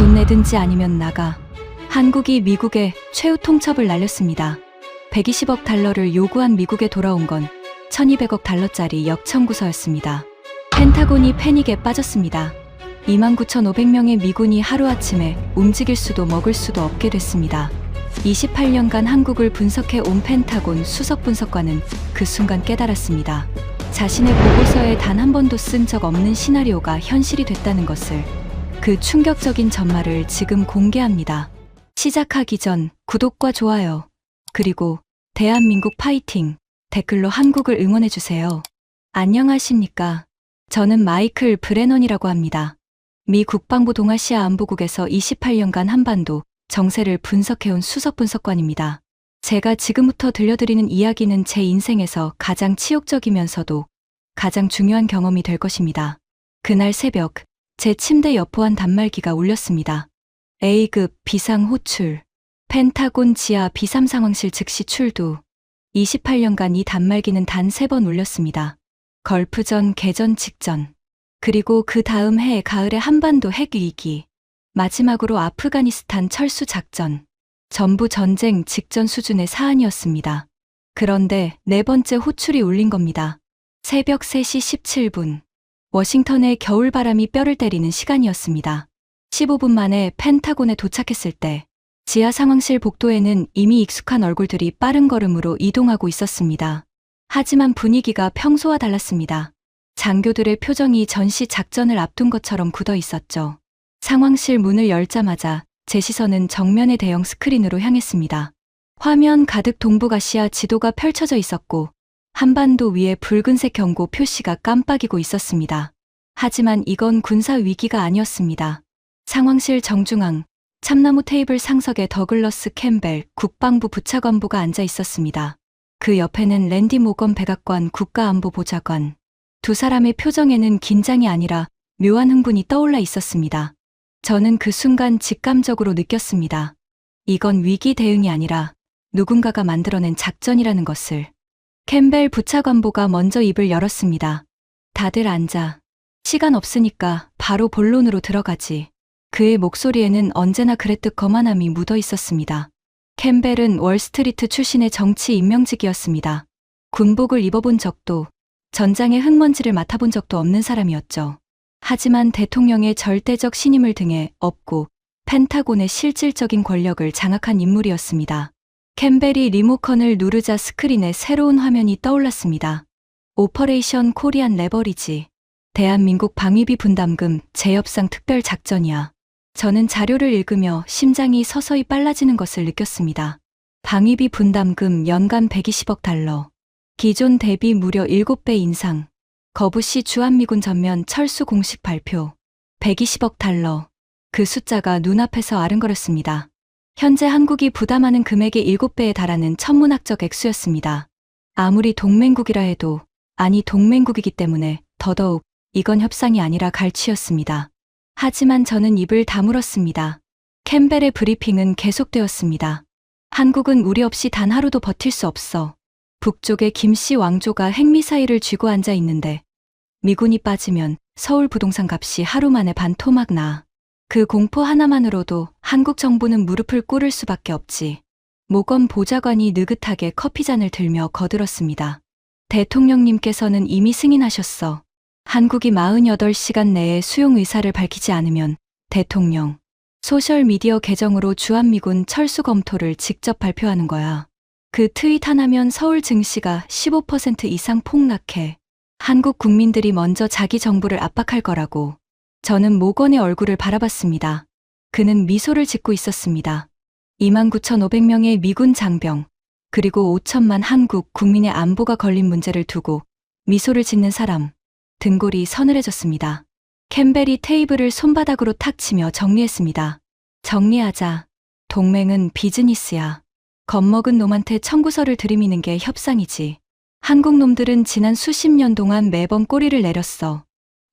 돈 내든지 아니면 나가. 한국이 미국에 최후 통첩을 날렸습니다. 120억 달러를 요구한 미국에 돌아온 건 1200억 달러짜리 역청구서였습니다. 펜타곤이 패닉에 빠졌습니다. 29,500명의 미군이 하루아침에 움직일 수도 먹을 수도 없게 됐습니다. 28년간 한국을 분석해 온 펜타곤 수석 분석관은 그 순간 깨달았습니다. 자신의 보고서에 단 한 번도 쓴 적 없는 시나리오가 현실이 됐다는 것을. 그 충격적인 전말을 지금 공개합니다. 시작하기 전 구독과 좋아요, 그리고 대한민국 파이팅 댓글로 한국을 응원해주세요. 안녕하십니까. 저는 마이클 브레넌이라고 합니다. 미 국방부 동아시아 안보국에서 28년간 한반도 정세를 분석해온 수석 분석관입니다. 제가 지금부터 들려드리는 이야기는 제 인생에서 가장 치욕적이면서도 가장 중요한 경험이 될 것입니다. 그날 새벽, 제 침대 여포한 단말기가 울렸습니다. A급 비상 호출, 펜타곤 지하 비상 상황실 즉시 출두. 28년간 이 단말기는 단 3번 울렸습니다. 걸프전 개전 직전, 그리고 그 다음 해 가을의 한반도 핵위기, 마지막으로 아프가니스탄 철수 작전. 전부 전쟁 직전 수준의 사안이었습니다. 그런데 4번째 호출이 울린 겁니다. 새벽 3시 17분. 워싱턴의 겨울바람이 뼈를 때리는 시간이었습니다. 15분 만에 펜타곤에 도착했을 때 지하 상황실 복도에는 이미 익숙한 얼굴들이 빠른 걸음으로 이동하고 있었습니다. 하지만 분위기가 평소와 달랐습니다. 장교들의 표정이 전시 작전을 앞둔 것처럼 굳어 있었죠. 상황실 문을 열자마자 제 시선은 정면의 대형 스크린으로 향했습니다. 화면 가득 동북아시아 지도가 펼쳐져 있었고 한반도 위에 붉은색 경고 표시가 깜빡이고 있었습니다. 하지만 이건 군사 위기가 아니었습니다. 상황실 정중앙, 참나무 테이블 상석에 더글러스 캠벨 국방부 부차관보가 앉아 있었습니다. 그 옆에는 랜디 모건 백악관 국가안보보좌관. 두 사람의 표정에는 긴장이 아니라 묘한 흥분이 떠올라 있었습니다. 저는 그 순간 직감적으로 느꼈습니다. 이건 위기 대응이 아니라 누군가가 만들어낸 작전이라는 것을. 캠벨 부차관보가 먼저 입을 열었습니다. 다들 앉아. 시간 없으니까 바로 본론으로 들어가지. 그의 목소리에는 언제나 그랬듯 거만함이 묻어 있었습니다. 캠벨은 월스트리트 출신의 정치 임명직이었습니다. 군복을 입어본 적도, 전장의 흙먼지를 맡아본 적도 없는 사람이었죠. 하지만 대통령의 절대적 신임을 등에 업고 펜타곤의 실질적인 권력을 장악한 인물이었습니다. 캠벨이 리모컨을 누르자 스크린에 새로운 화면이 떠올랐습니다. 오퍼레이션 코리안 레버리지. 대한민국 방위비 분담금 재협상 특별작전이야. 저는 자료를 읽으며 심장이 서서히 빨라지는 것을 느꼈습니다. 방위비 분담금 연간 120억 달러. 기존 대비 무려 7배 인상. 거부시 주한미군 전면 철수 공식 발표. 120억 달러. 그 숫자가 눈앞에서 아른거렸습니다. 현재 한국이 부담하는 금액의 7배에 달하는 천문학적 액수였습니다. 아무리 동맹국이라 해도, 아니 동맹국이기 때문에 더더욱 이건 협상이 아니라 갈취였습니다. 하지만 저는 입을 다물었습니다. 캠벨의 브리핑은 계속되었습니다. 한국은 우리 없이 단 하루도 버틸 수 없어. 북쪽에 김씨 왕조가 핵미사일을 쥐고 앉아 있는데 미군이 빠지면 서울 부동산 값이 하루 만에 반토막 나. 그 공포 하나만으로도 한국 정부는 무릎을 꿇을 수밖에 없지. 모건 보좌관이 느긋하게 커피잔을 들며 거들었습니다. 대통령님께서는 이미 승인하셨어. 한국이 48시간 내에 수용 의사를 밝히지 않으면 대통령, 소셜미디어 계정으로 주한미군 철수 검토를 직접 발표하는 거야. 그 트윗 하나면 서울 증시가 15% 이상 폭락해. 한국 국민들이 먼저 자기 정부를 압박할 거라고. 저는 모건의 얼굴을 바라봤습니다. 그는 미소를 짓고 있었습니다. 29,500명의 미군 장병, 그리고 5천만 한국 국민의 안보가 걸린 문제를 두고 미소를 짓는 사람. 등골이 서늘해졌습니다. 캠벨이 테이블을 손바닥으로 탁 치며 정리했습니다. 정리하자. 동맹은 비즈니스야. 겁먹은 놈한테 청구서를 들이미는 게 협상이지. 한국 놈들은 지난 수십 년 동안 매번 꼬리를 내렸어.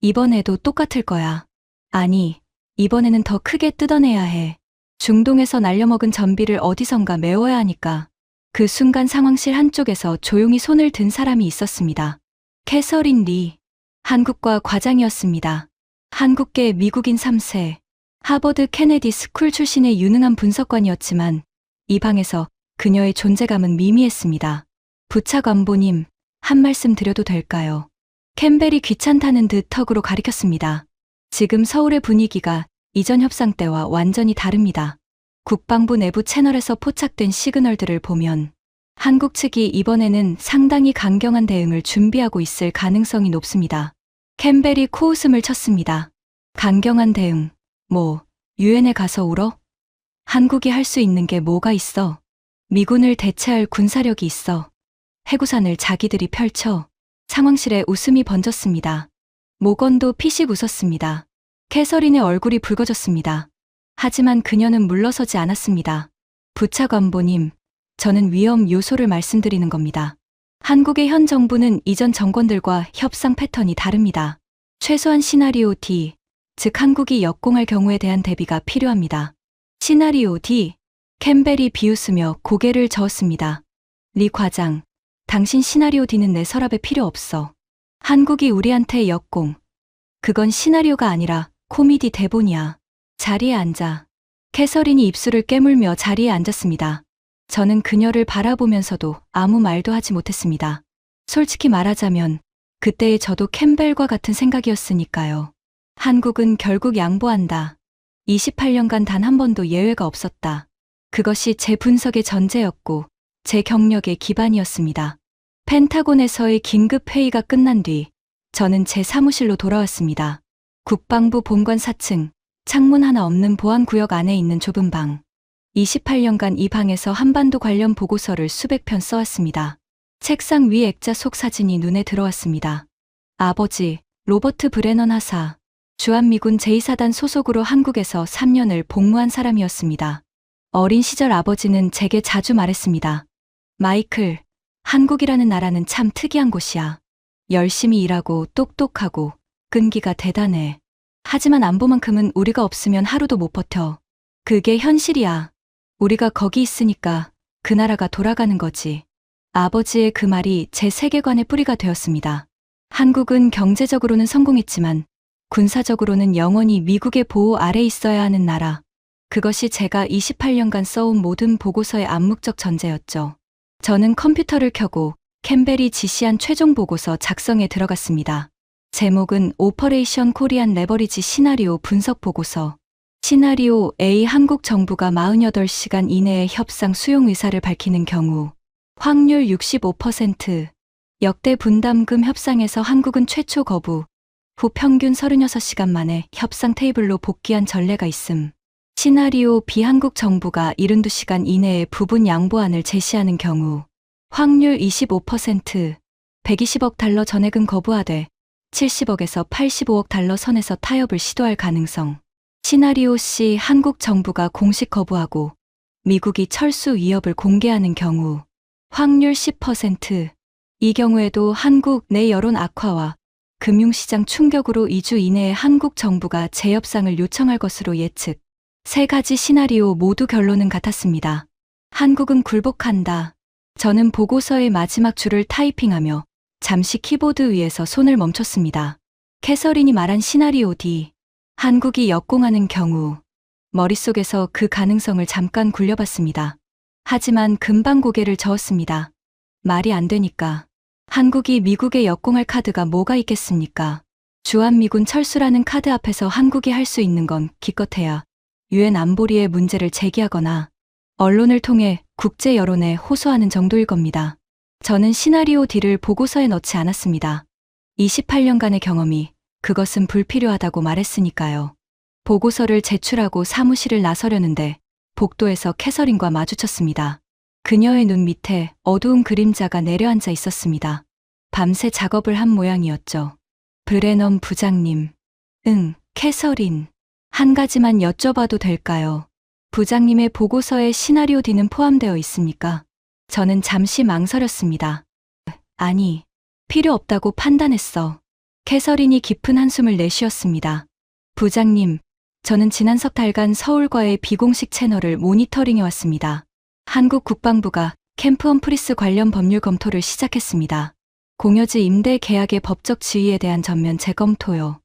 이번에도 똑같을 거야. 아니, 이번에는 더 크게 뜯어내야 해. 중동에서 날려먹은 전비를 어디선가 메워야 하니까. 그 순간 상황실 한쪽에서 조용히 손을 든 사람이 있었습니다. 캐서린 리. 한국과 과장이었습니다. 한국계 미국인 3세. 하버드 케네디 스쿨 출신의 유능한 분석관이었지만 이 방에서 그녀의 존재감은 미미했습니다. 부차관보님, 한 말씀 드려도 될까요? 캠벨이 귀찮다는 듯 턱으로 가리켰습니다. 지금 서울의 분위기가 이전 협상 때와 완전히 다릅니다. 국방부 내부 채널에서 포착된 시그널들을 보면 한국 측이 이번에는 상당히 강경한 대응을 준비하고 있을 가능성이 높습니다. 캠벨이 코웃음을 쳤습니다. 강경한 대응, 유엔에 가서 울어? 한국이 할 수 있는 게 뭐가 있어? 미군을 대체할 군사력이 있어. 해구산을 자기들이 펼쳐. 상황실에 웃음이 번졌습니다. 모건도 피식 웃었습니다. 캐서린의 얼굴이 붉어졌습니다. 하지만 그녀는 물러서지 않았습니다. 부차관보님, 저는 위험 요소를 말씀드리는 겁니다. 한국의 현 정부는 이전 정권들과 협상 패턴이 다릅니다. 최소한 시나리오 D, 즉 한국이 역공할 경우에 대한 대비가 필요합니다. 시나리오 D, 캠벨이 비웃으며 고개를 저었습니다. 리 과장, 당신 시나리오 D는 내 서랍에 필요 없어. 한국이 우리한테 역공. 그건 시나리오가 아니라 코미디 대본이야. 자리에 앉아. 캐서린이 입술을 깨물며 자리에 앉았습니다. 저는 그녀를 바라보면서도 아무 말도 하지 못했습니다. 솔직히 말하자면 그때의 저도 캠벨과 같은 생각이었으니까요. 한국은 결국 양보한다. 28년간 단 한 번도 예외가 없었다. 그것이 제 분석의 전제였고 제 경력의 기반이었습니다. 펜타곤에서의 긴급 회의가 끝난 뒤 저는 제 사무실로 돌아왔습니다. 국방부 본관 4층, 창문 하나 없는 보안구역 안에 있는 좁은 방. 28년간 이 방에서 한반도 관련 보고서를 수백 편 써왔습니다. 책상 위 액자 속 사진이 눈에 들어왔습니다. 아버지, 로버트 브레넌 하사, 주한미군 제2사단 소속으로 한국에서 3년을 복무한 사람이었습니다. 어린 시절 아버지는 제게 자주 말했습니다. 마이클, 한국이라는 나라는 참 특이한 곳이야. 열심히 일하고 똑똑하고 끈기가 대단해. 하지만 안보만큼은 우리가 없으면 하루도 못 버텨. 그게 현실이야. 우리가 거기 있으니까 그 나라가 돌아가는 거지. 아버지의 그 말이 제 세계관의 뿌리가 되었습니다. 한국은 경제적으로는 성공했지만 군사적으로는 영원히 미국의 보호 아래 있어야 하는 나라. 그것이 제가 28년간 써온 모든 보고서의 암묵적 전제였죠. 저는 컴퓨터를 켜고 캠벨이 지시한 최종 보고서 작성에 들어갔습니다. 제목은 오퍼레이션 코리안 레버리지 시나리오 분석 보고서. 시나리오 A, 한국 정부가 48시간 이내에 협상 수용 의사를 밝히는 경우 확률 65%, 역대 분담금 협상에서 한국은 최초 거부, 후 평균 36시간 만에 협상 테이블로 복귀한 전례가 있음. 시나리오 B, 한국 정부가 72시간 이내에 부분 양보안을 제시하는 경우 확률 25%, 120억 달러 전액은 거부하되 70억에서 85억 달러 선에서 타협을 시도할 가능성. 시나리오 C, 한국 정부가 공식 거부하고 미국이 철수 위협을 공개하는 경우 확률 10%. 이 경우에도 한국 내 여론 악화와 금융시장 충격으로 2주 이내에 한국 정부가 재협상을 요청할 것으로 예측. 세 가지 시나리오 모두 결론은 같았습니다. 한국은 굴복한다. 저는 보고서의 마지막 줄을 타이핑하며 잠시 키보드 위에서 손을 멈췄습니다. 캐서린이 말한 시나리오 D, 한국이 역공하는 경우. 머릿속에서 그 가능성을 잠깐 굴려봤습니다. 하지만 금방 고개를 저었습니다. 말이 안 되니까. 한국이 미국에 역공할 카드가 뭐가 있겠습니까? 주한미군 철수라는 카드 앞에서 한국이 할 수 있는 건 기껏해야 유엔 안보리의 문제를 제기하거나 언론을 통해 국제 여론에 호소하는 정도일 겁니다. 저는 시나리오 D를 보고서에 넣지 않았습니다. 28년간의 경험이 그것은 불필요하다고 말했으니까요. 보고서를 제출하고 사무실을 나서려는데 복도에서 캐서린과 마주쳤습니다. 그녀의 눈 밑에 어두운 그림자가 내려앉아 있었습니다. 밤새 작업을 한 모양이었죠. 브레넌 부장님. 응, 캐서린. 한 가지만 여쭤봐도 될까요? 부장님의 보고서에 시나리오 D는 포함되어 있습니까? 저는 잠시 망설였습니다. 아니, 필요 없다고 판단했어. 캐서린이 깊은 한숨을 내쉬었습니다. 부장님, 저는 지난 석 달간 서울과의 비공식 채널을 모니터링해왔습니다. 한국 국방부가 캠프 험프리스 관련 법률 검토를 시작했습니다. 공여지 임대 계약의 법적 지위에 대한 전면 재검토요.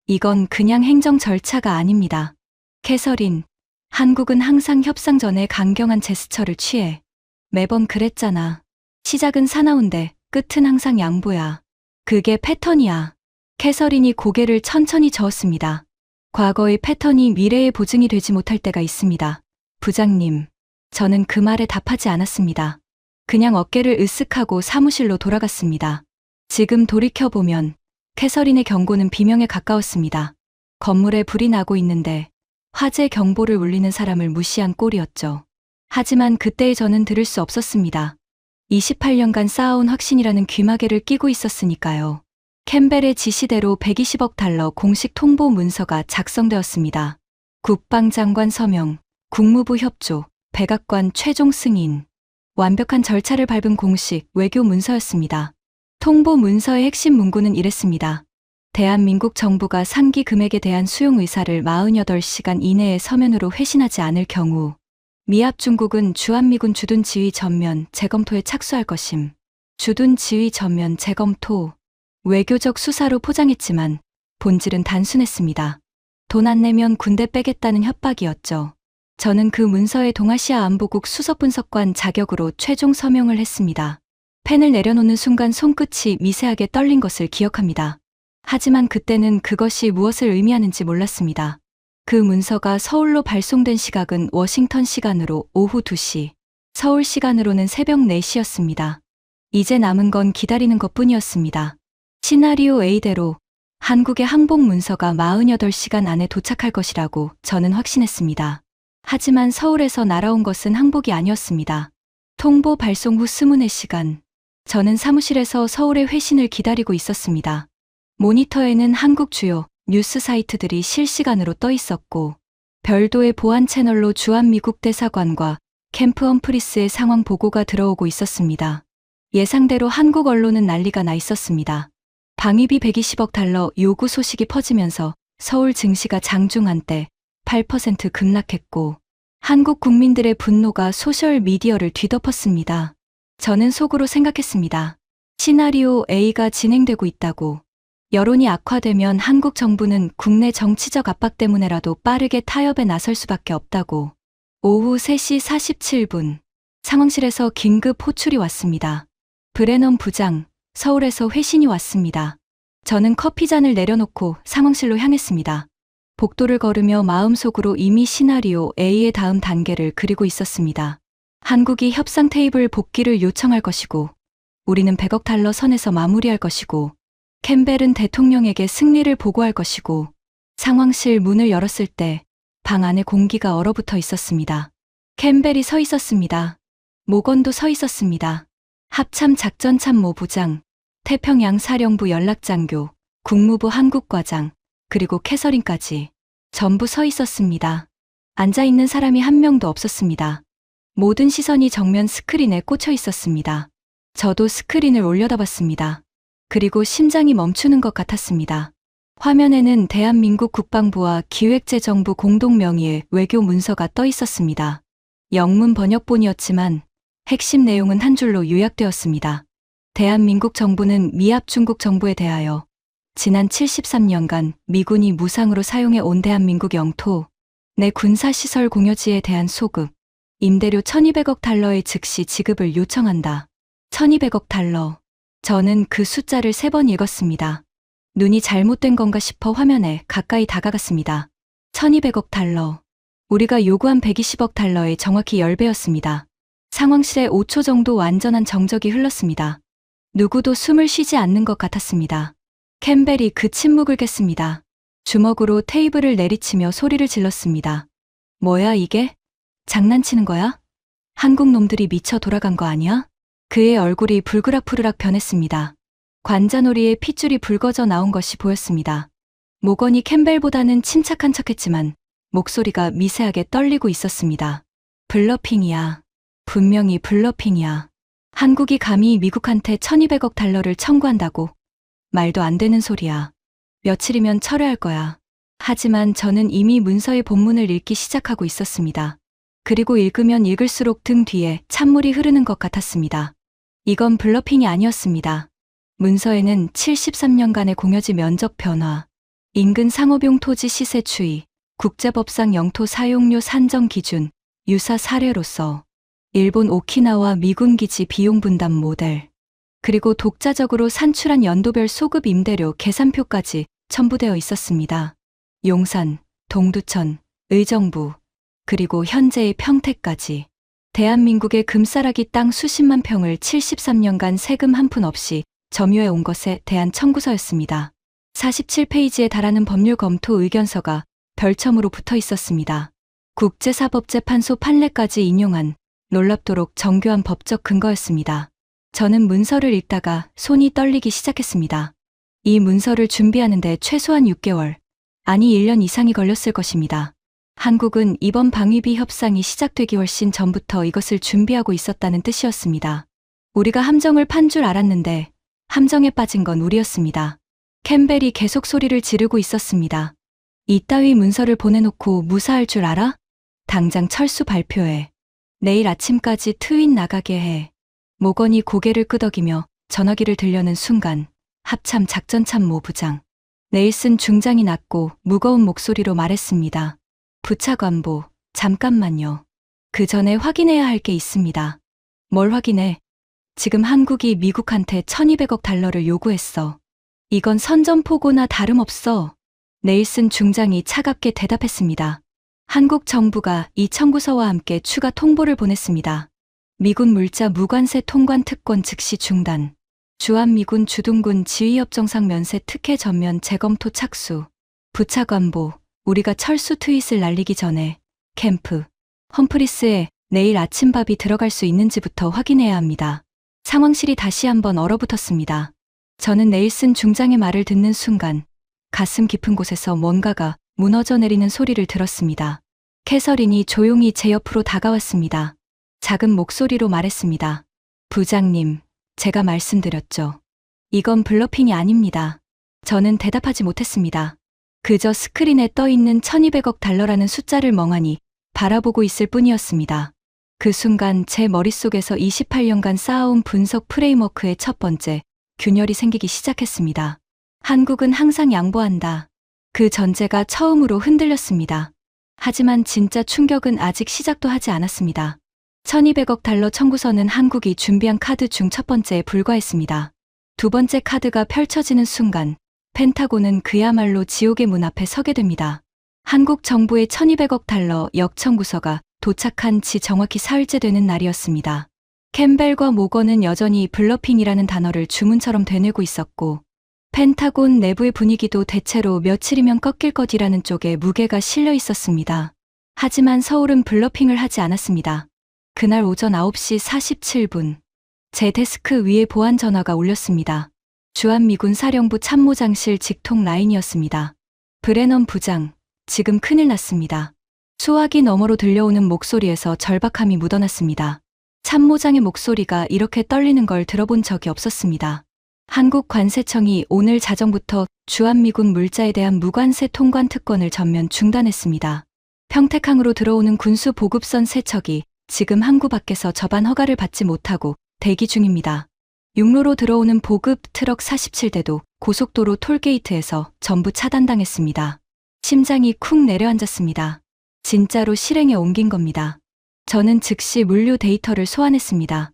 이건 그냥 행정 절차가 아닙니다. 캐서린, 한국은 항상 협상 전에 강경한 제스처를 취해. 매번 그랬잖아. 시작은 사나운데 끝은 항상 양보야. 그게 패턴이야. 캐서린이 고개를 천천히 저었습니다. 과거의 패턴이 미래의 보증이 되지 못할 때가 있습니다. 부장님, 저는 그 말에 답하지 않았습니다. 그냥 어깨를 으쓱하고 사무실로 돌아갔습니다. 지금 돌이켜보면 캐서린의 경고는 비명에 가까웠습니다. 건물에 불이 나고 있는데 화재 경보를 울리는 사람을 무시한 꼴이었죠. 하지만 그때의 저는 들을 수 없었습니다. 28년간 쌓아온 확신이라는 귀마개를 끼고 있었으니까요. 캠벨의 지시대로 120억 달러 공식 통보 문서가 작성되었습니다. 국방장관 서명, 국무부 협조, 백악관 최종 승인. 완벽한 절차를 밟은 공식 외교 문서였습니다. 통보 문서의 핵심 문구는 이랬습니다. 대한민국 정부가 상기 금액에 대한 수용 의사를 48시간 이내에 서면으로 회신하지 않을 경우 미합 중국은 주한미군 주둔 지휘 전면 재검토에 착수할 것임. 주둔 지휘 전면 재검토. 외교적 수사로 포장했지만 본질은 단순했습니다. 돈 안 내면 군대 빼겠다는 협박이었죠. 저는 그 문서에 동아시아 안보국 수석분석관 자격으로 최종 서명을 했습니다. 펜을 내려놓는 순간 손끝이 미세하게 떨린 것을 기억합니다. 하지만 그때는 그것이 무엇을 의미하는지 몰랐습니다. 그 문서가 서울로 발송된 시각은 워싱턴 시간으로 오후 2시, 서울 시간으로는 새벽 4시였습니다. 이제 남은 건 기다리는 것뿐이었습니다. 시나리오 A대로 한국의 항복 문서가 48시간 안에 도착할 것이라고 저는 확신했습니다. 하지만 서울에서 날아온 것은 항복이 아니었습니다. 통보 발송 후 24시간, 저는 사무실에서 서울의 회신을 기다리고 있었습니다. 모니터에는 한국 주요 뉴스 사이트들이 실시간으로 떠 있었고 별도의 보안 채널로 주한미국 대사관과 캠프 험프리스의 상황 보고가 들어오고 있었습니다. 예상대로 한국 언론은 난리가 나 있었습니다. 방위비 120억 달러 요구 소식이 퍼지면서 서울 증시가 장중한 때 8% 급락했고 한국 국민들의 분노가 소셜미디어를 뒤덮었습니다. 저는 속으로 생각했습니다. 시나리오 A가 진행되고 있다고. 여론이 악화되면 한국 정부는 국내 정치적 압박 때문에라도 빠르게 타협에 나설 수밖에 없다고. 오후 3시 47분, 상황실에서 긴급 호출이 왔습니다. 브레넌 부장, 서울에서 회신이 왔습니다. 저는 커피잔을 내려놓고 상황실로 향했습니다. 복도를 걸으며 마음속으로 이미 시나리오 A의 다음 단계를 그리고 있었습니다. 한국이 협상 테이블 복귀를 요청할 것이고, 우리는 100억 달러 선에서 마무리할 것이고, 캠벨은 대통령에게 승리를 보고할 것이고, 상황실 문을 열었을 때 방 안에 공기가 얼어붙어 있었습니다. 캠벨이 서 있었습니다. 모건도 서 있었습니다. 합참 작전참모 부장, 태평양 사령부 연락장교, 국무부 한국과장, 그리고 캐서린까지 전부 서 있었습니다. 앉아있는 사람이 한 명도 없었습니다. 모든 시선이 정면 스크린에 꽂혀 있었습니다. 저도 스크린을 올려다봤습니다. 그리고 심장이 멈추는 것 같았습니다. 화면에는 대한민국 국방부와 기획재정부 공동 명의의 외교 문서가 떠 있었습니다. 영문 번역본이었지만 핵심 내용은 한 줄로 요약되었습니다. 대한민국 정부는 미합 중국 정부에 대하여 지난 73년간 미군이 무상으로 사용해 온 대한민국 영토 내 군사시설 공여지에 대한 소급, 임대료 1200억 달러의 즉시 지급을 요청한다. 1200억 달러. 저는 그 숫자를 3번 읽었습니다. 눈이 잘못된 건가 싶어 화면에 가까이 다가갔습니다. 1200억 달러. 우리가 요구한 120억 달러의 정확히 10배였습니다. 상황실에 5초 정도 완전한 정적이 흘렀습니다. 누구도 숨을 쉬지 않는 것 같았습니다. 캠벨이 그 침묵을 깼습니다. 주먹으로 테이블을 내리치며 소리를 질렀습니다. 뭐야 이게? 장난치는 거야? 한국 놈들이 미쳐 돌아간 거 아니야? 그의 얼굴이 불그락푸르락 변했습니다. 관자놀이에 핏줄이 붉어져 나온 것이 보였습니다. 모건이 캠벨보다는 침착한 척했지만 목소리가 미세하게 떨리고 있었습니다. 블러핑이야. 분명히 블러핑이야. 한국이 감히 미국한테 1200억 달러를 청구한다고? 말도 안 되는 소리야. 며칠이면 철회할 거야. 하지만 저는 이미 문서의 본문을 읽기 시작하고 있었습니다. 그리고 읽으면 읽을수록 등 뒤에 찬물이 흐르는 것 같았습니다. 이건 블러핑이 아니었습니다. 문서에는 73년간의 공여지 면적 변화, 인근 상업용 토지 시세 추이, 국제법상 영토 사용료 산정 기준, 유사 사례로서 일본 오키나와 미군 기지 비용 분담 모델, 그리고 독자적으로 산출한 연도별 소급 임대료 계산표까지 첨부되어 있었습니다. 용산, 동두천, 의정부, 그리고 현재의 평택까지 대한민국의 금싸라기 땅 수십만 평을 73년간 세금 한 푼 없이 점유해 온 것에 대한 청구서였습니다. 47페이지에 달하는 법률 검토 의견서가 별첨으로 붙어 있었습니다. 국제사법재판소 판례까지 인용한 놀랍도록 정교한 법적 근거였습니다. 저는 문서를 읽다가 손이 떨리기 시작했습니다. 이 문서를 준비하는데 최소한 6개월, 아니 1년 이상이 걸렸을 것입니다. 한국은 이번 방위비 협상이 시작되기 훨씬 전부터 이것을 준비하고 있었다는 뜻이었습니다. 우리가 함정을 판 줄 알았는데 함정에 빠진 건 우리였습니다. 캠벨이 계속 소리를 지르고 있었습니다. 이따위 문서를 보내놓고 무사할 줄 알아? 당장 철수 발표해. 내일 아침까지 트윗 나가게 해. 모건이 고개를 끄덕이며 전화기를 들려는 순간 합참 작전참모 부장 네일슨 중장이 낮고 무거운 목소리로 말했습니다. 부차관보, 잠깐만요. 그 전에 확인해야 할 게 있습니다. 뭘 확인해? 지금 한국이 미국한테 1200억 달러를 요구했어. 이건 선전포고나 다름없어. 네일슨 중장이 차갑게 대답했습니다. 한국 정부가 이 청구서와 함께 추가 통보를 보냈습니다. 미군 물자 무관세 통관 특권 즉시 중단. 주한미군 주둔군 지휘협정상 면세 특혜 전면 재검토 착수. 부차관보, 우리가 철수 트윗을 날리기 전에 캠프 험프리스에 내일 아침밥이 들어갈 수 있는지부터 확인해야 합니다. 상황실이 다시 한번 얼어붙었습니다. 저는 네일슨 중장의 말을 듣는 순간 가슴 깊은 곳에서 뭔가가 무너져 내리는 소리를 들었습니다. 캐서린이 조용히 제 옆으로 다가왔습니다. 작은 목소리로 말했습니다. 부장님, 제가 말씀드렸죠. 이건 블러핑이 아닙니다. 저는 대답하지 못했습니다. 그저 스크린에 떠있는 1200억 달러라는 숫자를 멍하니 바라보고 있을 뿐이었습니다. 그 순간 제 머릿속에서 28년간 쌓아온 분석 프레임워크의 첫 번째 균열이 생기기 시작했습니다. 한국은 항상 양보한다. 그 전제가 처음으로 흔들렸습니다. 하지만 진짜 충격은 아직 시작도 하지 않았습니다. 1200억 달러 청구서는 한국이 준비한 카드 중 첫 번째에 불과했습니다. 두 번째 카드가 펼쳐지는 순간 펜타곤은 그야말로 지옥의 문 앞에 서게 됩니다. 한국 정부의 1200억 달러 역청구서가 도착한 지 정확히 사흘째 되는 날이었습니다. 캠벨과 모건은 여전히 블러핑이라는 단어를 주문처럼 되뇌고 있었고 펜타곤 내부의 분위기도 대체로 며칠이면 꺾일 것이라는 쪽에 무게가 실려 있었습니다. 하지만 서울은 블러핑을 하지 않았습니다. 그날 오전 9시 47분 제 데스크 위에 보안 전화가 울렸습니다. 주한미군 사령부 참모장실 직통 라인이었습니다. 브레넌 부장, 지금 큰일 났습니다. 수화기 너머로 들려오는 목소리에서 절박함이 묻어났습니다. 참모장의 목소리가 이렇게 떨리는 걸 들어본 적이 없었습니다. 한국 관세청이 오늘 자정부터 주한미군 물자에 대한 무관세 통관 특권을 전면 중단했습니다. 평택항으로 들어오는 군수 보급선 3척이 지금 항구 밖에서 접안 허가를 받지 못하고 대기 중입니다. 육로로 들어오는 보급 트럭 47대도 고속도로 톨게이트에서 전부 차단당했습니다. 심장이 쿵 내려앉았습니다. 진짜로 실행에 옮긴 겁니다. 저는 즉시 물류 데이터를 소환했습니다.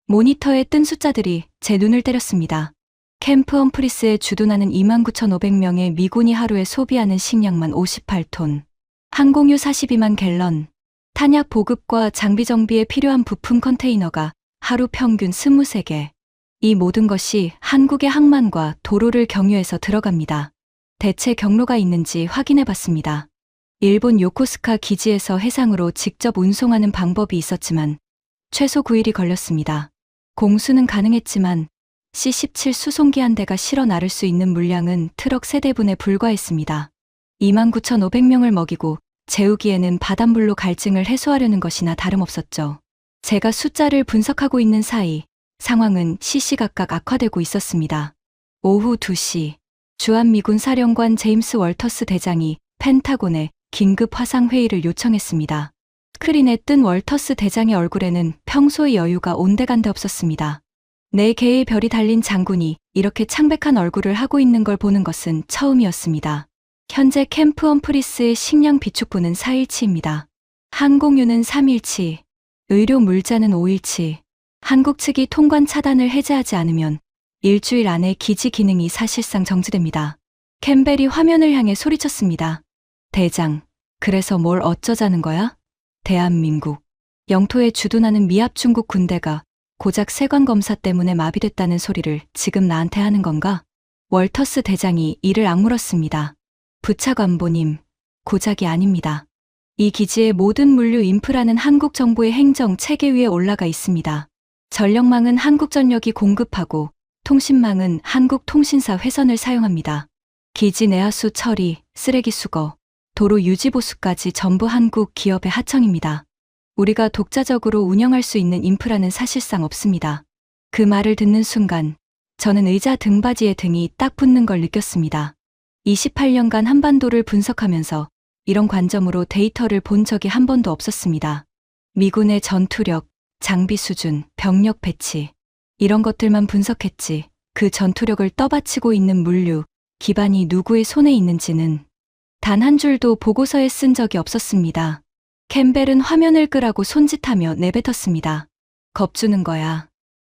모니터에 뜬 숫자들이 제 눈을 때렸습니다. 캠프 험프리스에 주둔하는 29,500명의 미군이 하루에 소비하는 식량만 58톤, 항공유 42만 갤런, 탄약 보급과 장비 정비에 필요한 부품 컨테이너가 하루 평균 23개. 이 모든 것이 한국의 항만과 도로를 경유해서 들어갑니다. 대체 경로가 있는지 확인해 봤습니다. 일본 요코스카 기지에서 해상으로 직접 운송하는 방법이 있었지만 최소 9일이 걸렸습니다. 공수는 가능했지만 C-17 수송기 한 대가 실어 나를 수 있는 물량은 트럭 3대분에 불과했습니다. 29,500명을 먹이고 재우기에는 바닷물로 갈증을 해소하려는 것이나 다름없었죠. 제가 숫자를 분석하고 있는 사이 상황은 시시각각 악화되고 있었습니다. 오후 2시 주한미군 사령관 제임스 월터스 대장이 펜타곤에 긴급 화상회의를 요청했습니다. 스크린에 뜬 월터스 대장의 얼굴에는 평소의 여유가 온데간데 없었습니다. 4개의 별이 달린 장군이 이렇게 창백한 얼굴을 하고 있는 걸 보는 것은 처음이었습니다. 현재 캠프 험프리스의 식량 비축분은 4일치입니다. 항공유는 3일치, 의료 물자는 5일치. 한국 측이 통관 차단을 해제하지 않으면 일주일 안에 기지 기능이 사실상 정지됩니다. 캠벨이 화면을 향해 소리쳤습니다. 대장, 그래서 뭘 어쩌자는 거야? 대한민국. 영토에 주둔하는 미합 중국 군대가 고작 세관 검사 때문에 마비됐다는 소리를 지금 나한테 하는 건가? 월터스 대장이 이를 악물었습니다. 부차관보님, 고작이 아닙니다. 이 기지의 모든 물류 인프라는 한국 정부의 행정 체계 위에 올라가 있습니다. 전력망은 한국전력이 공급하고 통신망은 한국통신사 회선을 사용합니다. 기지 내하수 처리, 쓰레기 수거, 도로 유지 보수까지 전부 한국 기업의 하청입니다. 우리가 독자적으로 운영할 수 있는 인프라는 사실상 없습니다. 그 말을 듣는 순간 저는 의자 등받이에 등이 딱 붙는 걸 느꼈습니다. 28년간 한반도를 분석하면서 이런 관점으로 데이터를 본 적이 한 번도 없었습니다. 미군의 전투력, 장비 수준, 병력 배치 이런 것들만 분석했지 그 전투력을 떠받치고 있는 물류, 기반이 누구의 손에 있는지는 단 한 줄도 보고서에 쓴 적이 없었습니다. 캠벨은 화면을 끄라고 손짓하며 내뱉었습니다. 겁주는 거야.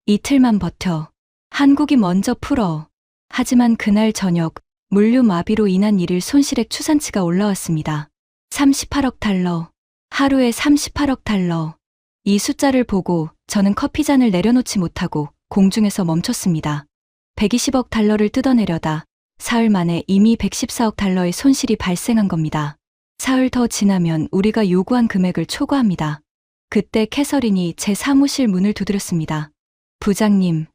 이틀만 버텨. 한국이 먼저 풀어. 하지만 그날 저녁 물류 마비로 인한 1일 손실액 추산치가 올라왔습니다. 38억 달러. 하루에 38억 달러. 이 숫자를 보고 저는 커피잔을 내려놓지 못하고 공중에서 멈췄습니다. 120억 달러를 뜯어내려다 사흘 만에 이미 114억 달러의 손실이 발생한 겁니다. 사흘 더 지나면 우리가 요구한 금액을 초과합니다. 그때 캐서린이 제 사무실 문을 두드렸습니다. 부장님,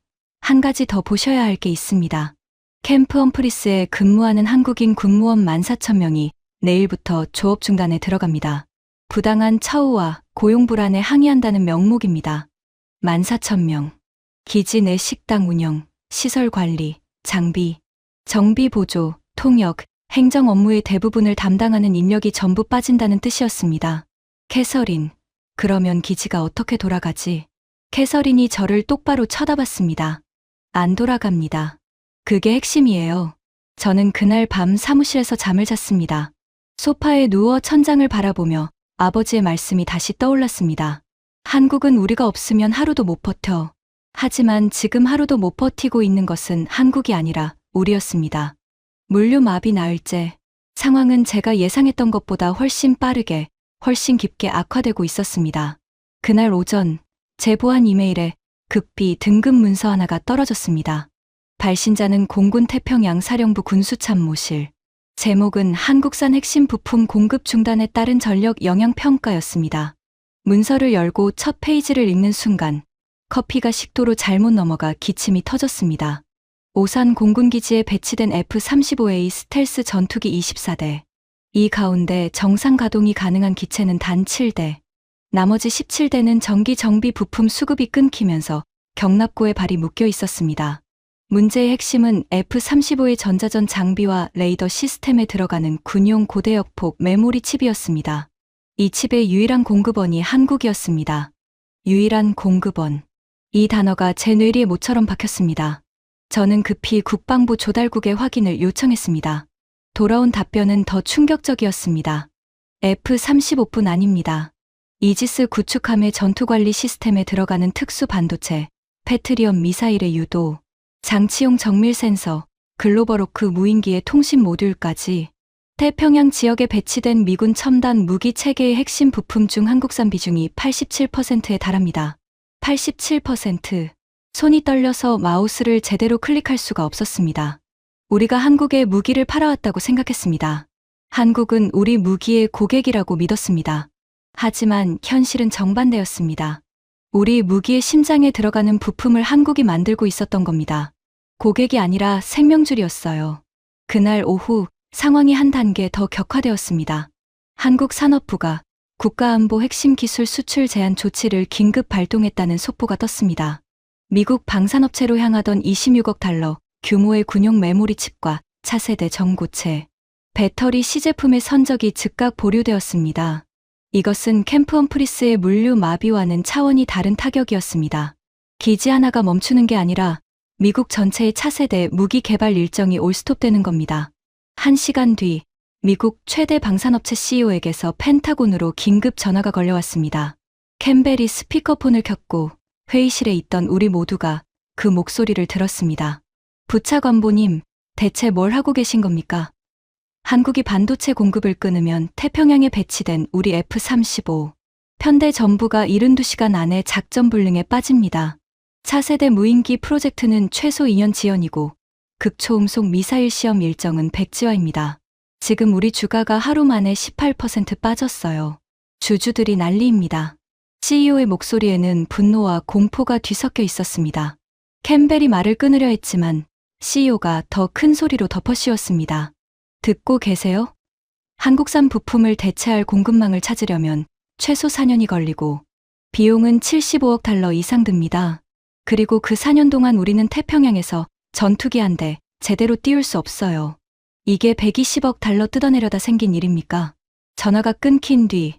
한 가지 더 보셔야 할 게 있습니다. 캠프 험프리스에 근무하는 한국인 군무원 14,000명이 내일부터 조업 중단에 들어갑니다. 부당한 처우와 고용 불안에 항의한다는 명목입니다. 14,000명. 기지 내 식당 운영, 시설 관리, 장비, 정비 보조, 통역, 행정 업무의 대부분을 담당하는 인력이 전부 빠진다는 뜻이었습니다. 캐서린, 그러면 기지가 어떻게 돌아가지? 캐서린이 저를 똑바로 쳐다봤습니다. 안 돌아갑니다. 그게 핵심이에요. 저는 그날 밤 사무실에서 잠을 잤습니다. 소파에 누워 천장을 바라보며 아버지의 말씀이 다시 떠올랐습니다. 한국은 우리가 없으면 하루도 못 버텨. 하지만 지금 하루도 못 버티고 있는 것은 한국이 아니라 우리였습니다. 물류 마비 나흘째, 상황은 제가 예상했던 것보다 훨씬 빠르게, 훨씬 깊게 악화되고 있었습니다. 그날 오전, 제보한 이메일에 급히 등급 문서 하나가 떨어졌습니다. 발신자는 공군 태평양 사령부 군수참모실. 제목은 한국산 핵심 부품 공급 중단에 따른 전력 영향 평가였습니다. 문서를 열고 첫 페이지를 읽는 순간 커피가 식도로 잘못 넘어가 기침이 터졌습니다. 오산 공군기지에 배치된 F-35A 스텔스 전투기 24대. 이 가운데 정상 가동이 가능한 기체는 단 7대. 나머지 17대는 정기 정비 부품 수급이 끊기면서 경납고에 발이 묶여 있었습니다. 문제의 핵심은 F-35의 전자전 장비와 레이더 시스템에 들어가는 군용 고대역폭 메모리 칩이었습니다. 이 칩의 유일한 공급원이 한국이었습니다. 유일한 공급원. 이 단어가 제 뇌리에 모처럼 박혔습니다. 저는 급히 국방부 조달국에 확인을 요청했습니다. 돌아온 답변은 더 충격적이었습니다. F-35뿐 아닙니다. 이지스 구축함의 전투관리 시스템에 들어가는 특수 반도체, 패트리엄 미사일의 유도, 장치용 정밀 센서, 글로벌워크 무인기의 통신 모듈까지 태평양 지역에 배치된 미군 첨단 무기 체계의 핵심 부품 중 한국산 비중이 87%에 달합니다. 87%. 손이 떨려서 마우스를 제대로 클릭할 수가 없었습니다. 우리가 한국에 무기를 팔아왔다고 생각했습니다. 한국은 우리 무기의 고객이라고 믿었습니다. 하지만 현실은 정반대였습니다. 우리 무기의 심장에 들어가는 부품을 한국이 만들고 있었던 겁니다. 고객이 아니라 생명줄이었어요. 그날 오후 상황이 한 단계 더 격화되었습니다. 한국산업부가 국가안보 핵심 기술 수출 제한 조치를 긴급 발동했다는 속보가 떴습니다. 미국 방산업체로 향하던 26억 달러 규모의 군용 메모리 칩과 차세대 전고체, 배터리 시제품의 선적이 즉각 보류되었습니다. 이것은 캠프 험프리스의 물류 마비와는 차원이 다른 타격이었습니다. 기지 하나가 멈추는 게 아니라 미국 전체의 차세대 무기 개발 일정이 올스톱되는 겁니다. 1시간 뒤 미국 최대 방산업체 CEO에게서 펜타곤으로 긴급 전화가 걸려왔습니다. 캠벨이 스피커폰을 켰고 회의실에 있던 우리 모두가 그 목소리를 들었습니다. 부차관보님, 대체 뭘 하고 계신 겁니까? 한국이 반도체 공급을 끊으면 태평양에 배치된 우리 F-35 편대 전부가 72시간 안에 작전 불능에 빠집니다. 차세대 무인기 프로젝트는 최소 2년 지연이고 극초음속 미사일 시험 일정은 백지화입니다. 지금 우리 주가가 하루 만에 18% 빠졌어요. 주주들이 난리입니다. CEO의 목소리에는 분노와 공포가 뒤섞여 있었습니다. 캠벨이 말을 끊으려 했지만 CEO가 더 큰 소리로 덮어씌웠습니다. 듣고 계세요? 한국산 부품을 대체할 공급망을 찾으려면 최소 4년이 걸리고 비용은 75억 달러 이상 듭니다. 그리고 그 4년 동안 우리는 태평양에서 전투기 한 대 제대로 띄울 수 없어요. 이게 120억 달러 뜯어내려다 생긴 일입니까? 전화가 끊긴 뒤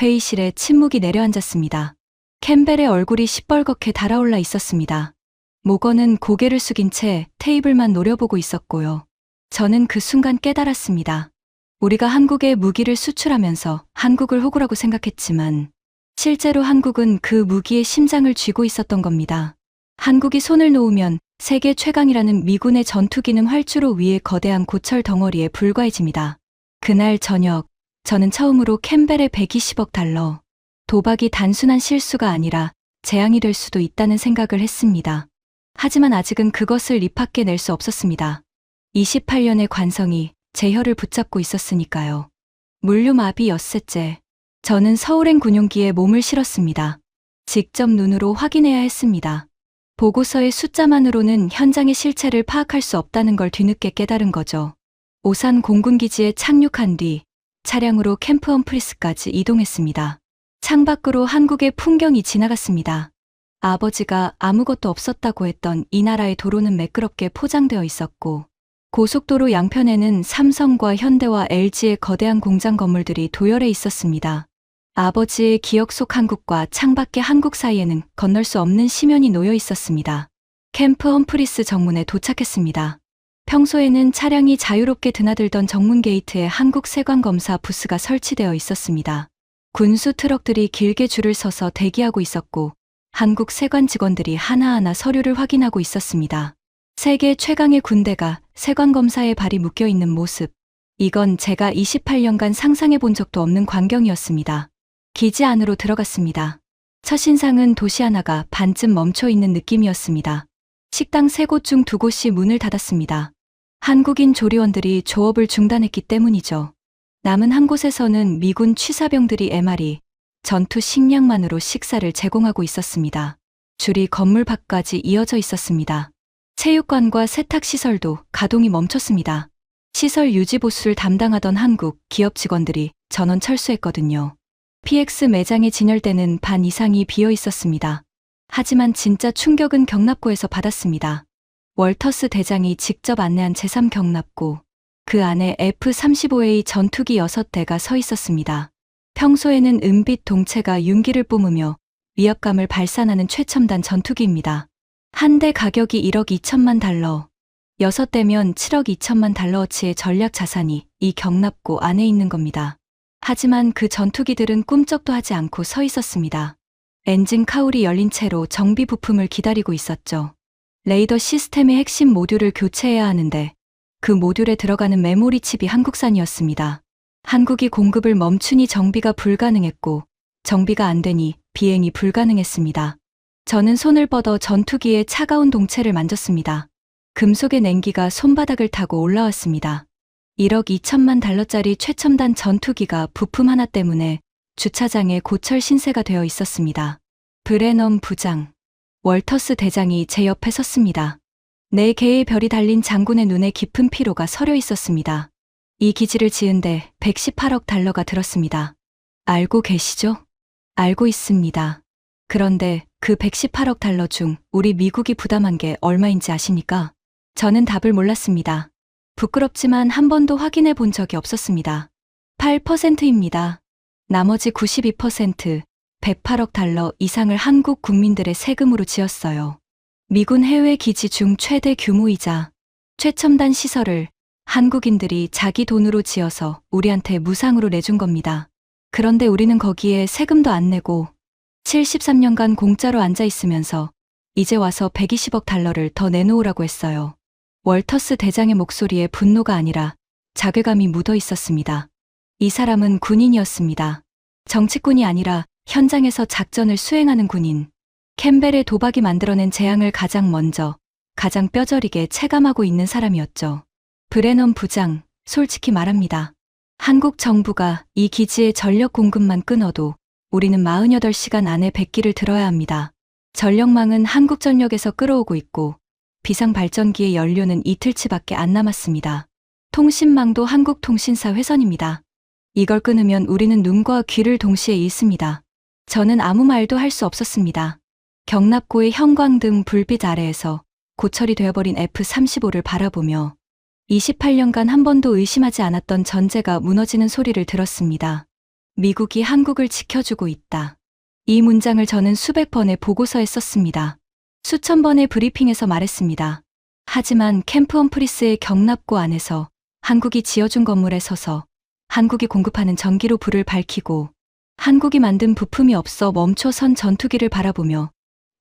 회의실에 침묵이 내려앉았습니다. 캠벨의 얼굴이 시뻘겋게 달아올라 있었습니다. 모건은 고개를 숙인 채 테이블만 노려보고 있었고요. 저는 그 순간 깨달았습니다. 우리가 한국에 무기를 수출하면서 한국을 호구라고 생각했지만 실제로 한국은 그 무기의 심장을 쥐고 있었던 겁니다. 한국이 손을 놓으면 세계 최강이라는 미군의 전투기는 활주로 위에 거대한 고철 덩어리에 불과해집니다. 그날 저녁, 저는 처음으로 캠벨의 120억 달러, 도박이 단순한 실수가 아니라 재앙이 될 수도 있다는 생각을 했습니다. 하지만 아직은 그것을 입 밖에 낼 수 없었습니다. 28년의 관성이 제 혀를 붙잡고 있었으니까요. 물류마비 엿새째, 저는 서울행 군용기에 몸을 실었습니다. 직접 눈으로 확인해야 했습니다. 보고서의 숫자만으로는 현장의 실체를 파악할 수 없다는 걸 뒤늦게 깨달은 거죠. 오산 공군기지에 착륙한 뒤 차량으로 캠프 험프리스까지 이동했습니다. 창밖으로 한국의 풍경이 지나갔습니다. 아버지가 아무것도 없었다고 했던 이 나라의 도로는 매끄럽게 포장되어 있었고 고속도로 양편에는 삼성과 현대와 LG의 거대한 공장 건물들이 도열해 있었습니다. 아버지의 기억 속 한국과 창밖의 한국 사이에는 건널 수 없는 심연이 놓여 있었습니다. 캠프 험프리스 정문에 도착했습니다. 평소에는 차량이 자유롭게 드나들던 정문 게이트에 한국 세관검사 부스가 설치되어 있었습니다. 군수 트럭들이 길게 줄을 서서 대기하고 있었고 한국 세관 직원들이 하나하나 서류를 확인하고 있었습니다. 세계 최강의 군대가 세관검사의 발이 묶여있는 모습. 이건 제가 28년간 상상해 본 적도 없는 광경이었습니다. 기지 안으로 들어갔습니다. 첫인상은 도시 하나가 반쯤 멈춰있는 느낌이었습니다. 식당 3곳 중 2곳이 문을 닫았습니다. 한국인 조리원들이 조업을 중단했기 때문이죠. 남은 한 곳에서는 미군 취사병들이 MRE, 전투 식량만으로 식사를 제공하고 있었습니다. 줄이 건물 밖까지 이어져 있었습니다. 체육관과 세탁시설도 가동이 멈췄습니다. 시설 유지 보수를 담당하던 한국 기업 직원들이 전원 철수했거든요. PX 매장의 진열대는 반 이상이 비어 있었습니다. 하지만 진짜 충격은 경납고에서 받았습니다. 월터스 대장이 직접 안내한 제3 경납고, 그 안에 F-35A 전투기 6대가 서 있었습니다. 평소에는 은빛 동체가 윤기를 뿜으며 위압감을 발산하는 최첨단 전투기입니다. 한 대 가격이 1억 2천만 달러, 6대면 7억 2천만 달러어치의 전략 자산이 이 경납고 안에 있는 겁니다. 하지만 그 전투기들은 꿈쩍도 하지 않고 서 있었습니다. 엔진 카울이 열린 채로 정비 부품을 기다리고 있었죠. 레이더 시스템의 핵심 모듈을 교체해야 하는데 그 모듈에 들어가는 메모리 칩이 한국산이었습니다. 한국이 공급을 멈추니 정비가 불가능했고 정비가 안 되니 비행이 불가능했습니다. 저는 손을 뻗어 전투기의 차가운 동체를 만졌습니다. 금속의 냉기가 손바닥을 타고 올라왔습니다. 1억 2천만 달러짜리 최첨단 전투기가 부품 하나 때문에 주차장에 고철 신세가 되어 있었습니다. 브레넘 부장, 월터스 대장이 제 옆에 섰습니다. 4개의 별이 달린 장군의 눈에 깊은 피로가 서려 있었습니다. 이 기지를 지은데 118억 달러가 들었습니다. 알고 계시죠? 알고 있습니다. 그런데 그 118억 달러 중 우리 미국이 부담한 게 얼마인지 아십니까? 저는 답을 몰랐습니다. 부끄럽지만 한 번도 확인해 본 적이 없었습니다. 8%입니다. 나머지 92%, 108억 달러 이상을 한국 국민들의 세금으로 지었어요. 미군 해외 기지 중 최대 규모이자 최첨단 시설을 한국인들이 자기 돈으로 지어서 우리한테 무상으로 내준 겁니다. 그런데 우리는 거기에 세금도 안 내고 73년간 공짜로 앉아 있으면서 이제 와서 120억 달러를 더 내놓으라고 했어요. 월터스 대장의 목소리에 분노가 아니라 자괴감이 묻어 있었습니다. 이 사람은 군인이었습니다. 정치꾼이 아니라 현장에서 작전을 수행하는 군인. 캠벨의 도박이 만들어낸 재앙을 가장 먼저, 가장 뼈저리게 체감하고 있는 사람이었죠. 브레넌 부장, 솔직히 말합니다. 한국 정부가 이 기지의 전력 공급만 끊어도 우리는 48시간 안에 백기를 들어야 합니다. 전력망은 한국전력에서 끌어오고 있고 비상발전기의 연료는 이틀치밖에 안 남았습니다. 통신망도 한국통신사 회선입니다. 이걸 끊으면 우리는 눈과 귀를 동시에 잃습니다. 저는 아무 말도 할 수 없었습니다. 경납고의 형광등 불빛 아래에서 고철이 되어버린 F-35를 바라보며 28년간 한 번도 의심하지 않았던 전제가 무너지는 소리를 들었습니다. 미국이 한국을 지켜주고 있다. 이 문장을 저는 수백 번의 보고서에 썼습니다. 수천 번의 브리핑에서 말했습니다. 하지만 캠프 험프리스의 경납고 안에서 한국이 지어준 건물에 서서 한국이 공급하는 전기로 불을 밝히고 한국이 만든 부품이 없어 멈춰선 전투기를 바라보며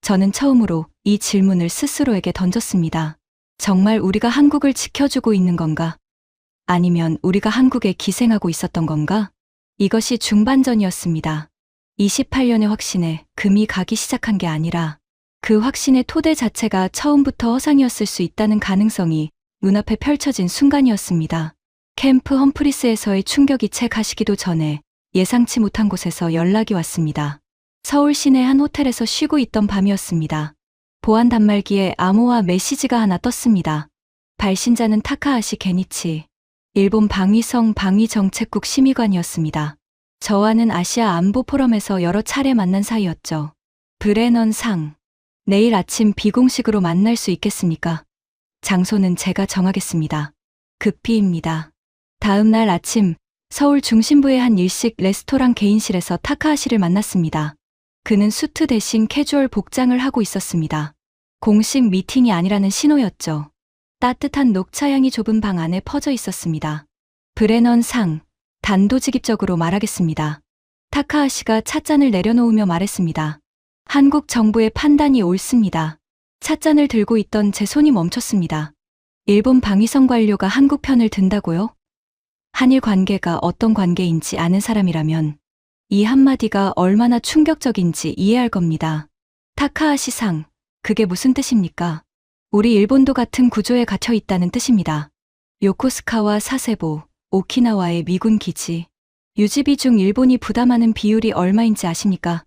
저는 처음으로 이 질문을 스스로에게 던졌습니다. 정말 우리가 한국을 지켜주고 있는 건가? 아니면 우리가 한국에 기생하고 있었던 건가? 이것이 중반전이었습니다. 28년의 확신에 금이 가기 시작한 게 아니라 그 확신의 토대 자체가 처음부터 허상이었을 수 있다는 가능성이 눈앞에 펼쳐진 순간이었습니다. 캠프 험프리스에서의 충격이 채 가시기도 전에 예상치 못한 곳에서 연락이 왔습니다. 서울 시내 한 호텔에서 쉬고 있던 밤이었습니다. 보안 단말기에 암호화 메시지가 하나 떴습니다. 발신자는 타카하시 게니치, 일본 방위성 방위정책국 심의관이었습니다. 저와는 아시아 안보 포럼에서 여러 차례 만난 사이였죠. 브레넌 상, 내일 아침 비공식으로 만날 수 있겠습니까? 장소는 제가 정하겠습니다. 급히입니다. 다음 날 아침 서울 중심부의 한 일식 레스토랑 개인실에서 타카하시를 만났습니다. 그는 수트 대신 캐주얼 복장을 하고 있었습니다. 공식 미팅이 아니라는 신호였죠. 따뜻한 녹차향이 좁은 방 안에 퍼져 있었습니다. 브레넌 상, 단도직입적으로 말하겠습니다. 타카하시가 찻잔을 내려놓으며 말했습니다. 한국 정부의 판단이 옳습니다. 찻잔을 들고 있던 제 손이 멈췄습니다. 일본 방위성 관료가 한국 편을 든다고요? 한일 관계가 어떤 관계인지 아는 사람이라면 이 한마디가 얼마나 충격적인지 이해할 겁니다. 타카하시 상, 그게 무슨 뜻입니까? 우리 일본도 같은 구조에 갇혀 있다는 뜻입니다. 요코스카와 사세보, 오키나와의 미군 기지, 유지비 중 일본이 부담하는 비율이 얼마인지 아십니까?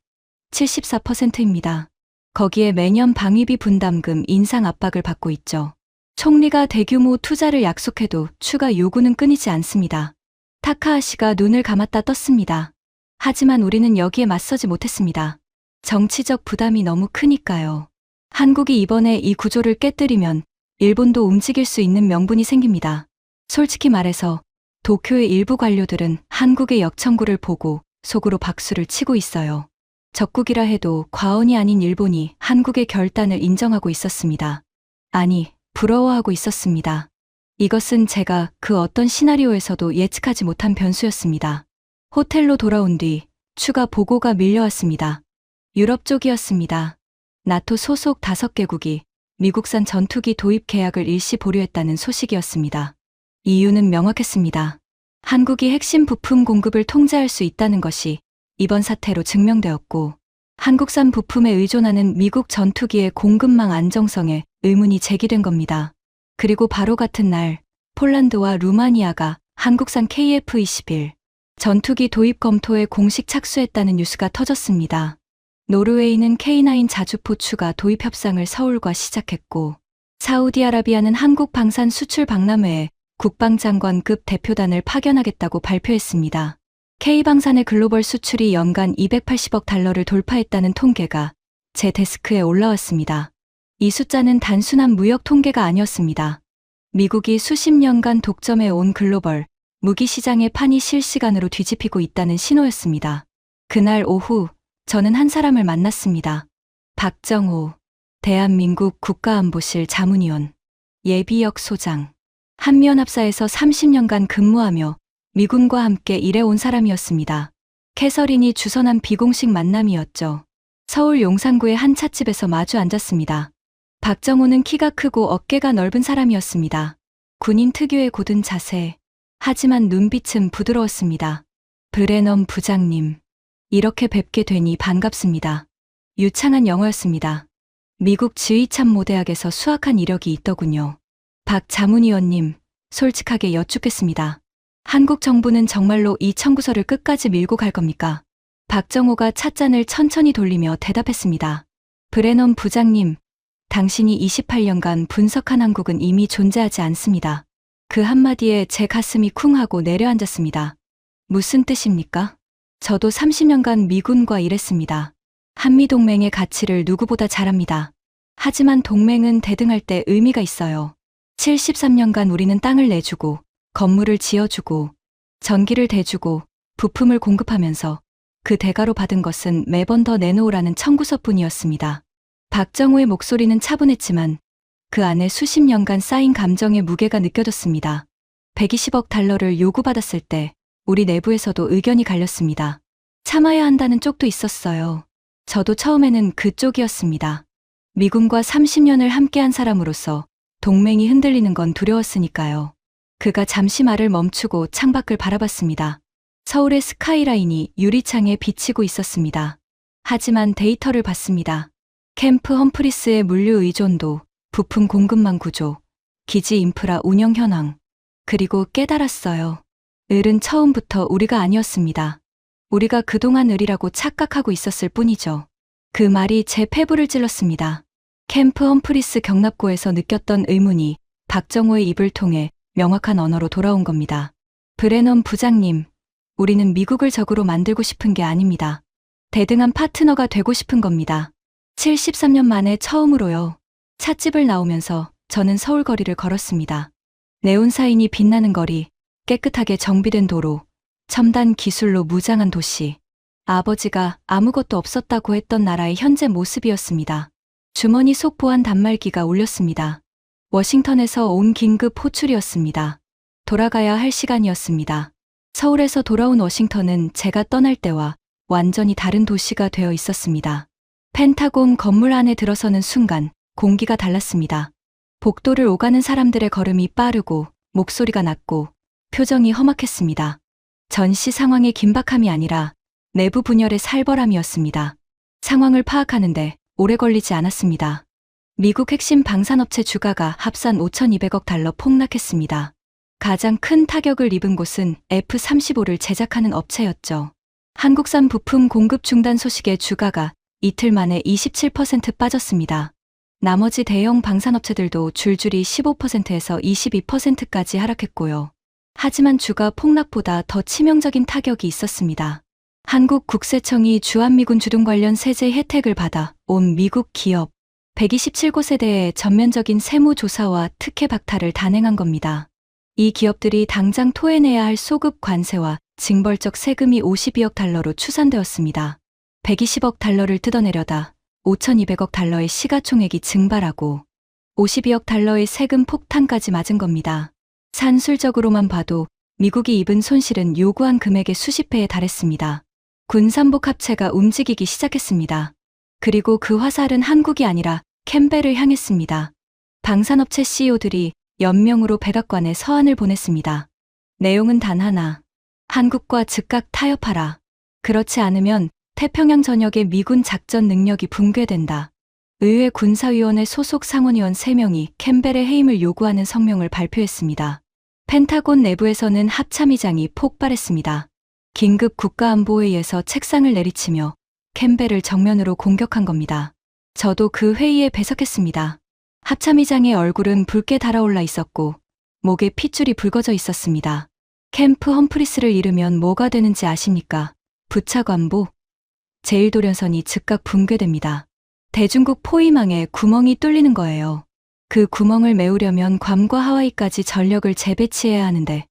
74%입니다. 거기에 매년 방위비 분담금 인상 압박을 받고 있죠. 총리가 대규모 투자를 약속해도 추가 요구는 끊이지 않습니다. 타카하시가 눈을 감았다 떴습니다. 하지만 우리는 여기에 맞서지 못했습니다. 정치적 부담이 너무 크니까요. 한국이 이번에 이 구조를 깨뜨리면 일본도 움직일 수 있는 명분이 생깁니다. 솔직히 말해서 도쿄의 일부 관료들은 한국의 역청구를 보고 속으로 박수를 치고 있어요. 적국이라 해도 과언이 아닌 일본이 한국의 결단을 인정하고 있었습니다. 아니, 부러워하고 있었습니다. 이것은 제가 그 어떤 시나리오에서도 예측하지 못한 변수였습니다. 호텔로 돌아온 뒤 추가 보고가 밀려왔습니다. 유럽 쪽이었습니다. 나토 소속 5개국이 미국산 전투기 도입 계약을 일시 보류했다는 소식이었습니다. 이유는 명확했습니다. 한국이 핵심 부품 공급을 통제할 수 있다는 것이 이번 사태로 증명되었고, 한국산 부품에 의존하는 미국 전투기의 공급망 안정성에 의문이 제기된 겁니다. 그리고 바로 같은 날 폴란드와 루마니아가 한국산 KF-21 전투기 도입 검토에 공식 착수했다는 뉴스가 터졌습니다. 노르웨이는 K9 자주포 추가 도입 협상을 서울과 시작했고, 사우디아라비아는 한국 방산 수출 박람회에 국방장관급 대표단을 파견하겠다고 발표했습니다. K방산의 글로벌 수출이 연간 280억 달러를 돌파했다는 통계가 제 데스크에 올라왔습니다. 이 숫자는 단순한 무역 통계가 아니었습니다. 미국이 수십 년간 독점해 온 글로벌 무기 시장의 판이 실시간으로 뒤집히고 있다는 신호였습니다. 그날 오후 저는 한 사람을 만났습니다. 박정호, 대한민국 국가안보실 자문위원, 예비역 소장. 한미연합사에서 30년간 근무하며 미군과 함께 일해온 사람이었습니다. 캐서린이 주선한 비공식 만남이었죠. 서울 용산구의 한 찻집에서 마주 앉았습니다. 박정호는 키가 크고 어깨가 넓은 사람이었습니다. 군인 특유의 고든 자세. 하지만 눈빛은 부드러웠습니다. 브레넌 부장님. 이렇게 뵙게 되니 반갑습니다. 유창한 영어였습니다. 미국 지휘참모대학에서 수학한 이력이 있더군요. 박 자문위원님, 솔직하게 여쭙겠습니다. 한국 정부는 정말로 이 청구서를 끝까지 밀고 갈 겁니까? 박정호가 찻잔을 천천히 돌리며 대답했습니다. 브레넌 부장님, 당신이 28년간 분석한 한국은 이미 존재하지 않습니다. 그 한마디에 제 가슴이 쿵 하고 내려앉았습니다. 무슨 뜻입니까? 저도 30년간 미군과 일했습니다. 한미동맹의 가치를 누구보다 잘 압니다. 하지만 동맹은 대등할 때 의미가 있어요. 73년간 우리는 땅을 내주고, 건물을 지어주고, 전기를 대주고, 부품을 공급하면서 그 대가로 받은 것은 매번 더 내놓으라는 청구서뿐이었습니다. 박정호의 목소리는 차분했지만 그 안에 수십 년간 쌓인 감정의 무게가 느껴졌습니다. 120억 달러를 요구받았을 때 우리 내부에서도 의견이 갈렸습니다. 참아야 한다는 쪽도 있었어요. 저도 처음에는 그쪽이었습니다. 미군과 30년을 함께한 사람으로서 동맹이 흔들리는 건 두려웠으니까요. 그가 잠시 말을 멈추고 창밖을 바라봤습니다. 서울의 스카이라인이 유리창에 비치고 있었습니다. 하지만 데이터를 봤습니다. 캠프 험프리스의 물류 의존도, 부품 공급망 구조, 기지 인프라 운영 현황. 그리고 깨달았어요. 을은 처음부터 우리가 아니었습니다. 우리가 그동안 을이라고 착각하고 있었을 뿐이죠. 그 말이 제 폐부를 찔렀습니다. 캠프 험프리스 경납고에서 느꼈던 의문이 박정호의 입을 통해 명확한 언어로 돌아온 겁니다. 브레넌 부장님, 우리는 미국을 적으로 만들고 싶은 게 아닙니다. 대등한 파트너가 되고 싶은 겁니다. 73년 만에 처음으로요. 찻집을 나오면서 저는 서울 거리를 걸었습니다. 네온사인이 빛나는 거리, 깨끗하게 정비된 도로, 첨단 기술로 무장한 도시. 아버지가 아무것도 없었다고 했던 나라의 현재 모습이었습니다. 주머니 속 보안 단말기가 울렸습니다. 워싱턴에서 온 긴급 호출이었습니다. 돌아가야 할 시간이었습니다. 서울에서 돌아온 워싱턴은 제가 떠날 때와 완전히 다른 도시가 되어 있었습니다. 펜타곤 건물 안에 들어서는 순간 공기가 달랐습니다. 복도를 오가는 사람들의 걸음이 빠르고 목소리가 낮고 표정이 험악했습니다. 전시 상황의 긴박함이 아니라 내부 분열의 살벌함이었습니다. 상황을 파악하는데 오래 걸리지 않았습니다. 미국 핵심 방산업체 주가가 합산 5,200억 달러 폭락했습니다. 가장 큰 타격을 입은 곳은 F-35를 제작하는 업체였죠. 한국산 부품 공급 중단 소식에 주가가 이틀 만에 27% 빠졌습니다. 나머지 대형 방산업체들도 줄줄이 15%에서 22%까지 하락했고요. 하지만 주가 폭락보다 더 치명적인 타격이 있었습니다. 한국 국세청이 주한미군 주둔 관련 세제 혜택을 받아 온 미국 기업 127곳에 대해 전면적인 세무조사와 특혜 박탈을 단행한 겁니다. 이 기업들이 당장 토해내야 할 소급 관세와 징벌적 세금이 52억 달러로 추산되었습니다. 120억 달러를 뜯어내려다 5,200억 달러의 시가총액이 증발하고 52억 달러의 세금 폭탄까지 맞은 겁니다. 산술적으로만 봐도 미국이 입은 손실은 요구한 금액의 수십 배에 달했습니다. 군산복 합체가 움직이기 시작했습니다. 그리고 그 화살은 한국이 아니라 캠벨을 향했습니다. 방산업체 CEO들이 연명으로 백악관에 서한을 보냈습니다. 내용은 단 하나. 한국과 즉각 타협하라. 그렇지 않으면 태평양 전역의 미군 작전 능력이 붕괴된다. 의회 군사위원회 소속 상원의원 3명이 캠벨의 해임을 요구하는 성명을 발표했습니다. 펜타곤 내부에서는 합참의장이 폭발했습니다. 긴급 국가안보회의에서 책상을 내리치며 캠벨을 정면으로 공격한 겁니다. 저도 그 회의에 배석했습니다. 합참의장의 얼굴은 붉게 달아올라 있었고 목에 핏줄이 붉어져 있었습니다. 캠프 험프리스를 잃으면 뭐가 되는지 아십니까? 부차관보. 제1도련선이 즉각 붕괴됩니다. 대중국 포위망에 구멍이 뚫리는 거예요. 그 구멍을 메우려면 괌과 하와이까지 전력을 재배치해야 하는데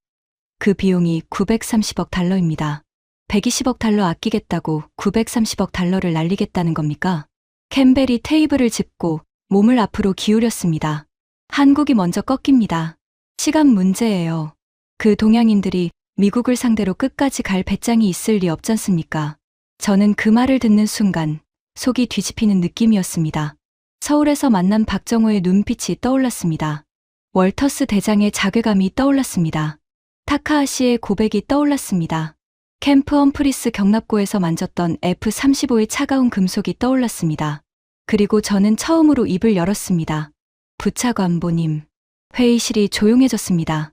그 비용이 930억 달러입니다. 120억 달러 아끼겠다고 930억 달러를 날리겠다는 겁니까? 캠벨이 테이블을 짚고 몸을 앞으로 기울였습니다. 한국이 먼저 꺾입니다. 시간 문제예요. 그 동양인들이 미국을 상대로 끝까지 갈 배짱이 있을 리 없잖습니까? 저는 그 말을 듣는 순간 속이 뒤집히는 느낌이었습니다. 서울에서 만난 박정호의 눈빛이 떠올랐습니다. 월터스 대장의 자괴감이 떠올랐습니다. 타카하시의 고백이 떠올랐습니다. 캠프 험프리스 경납고에서 만졌던 F-35의 차가운 금속이 떠올랐습니다. 그리고 저는 처음으로 입을 열었습니다. 부차관보님. 회의실이 조용해졌습니다.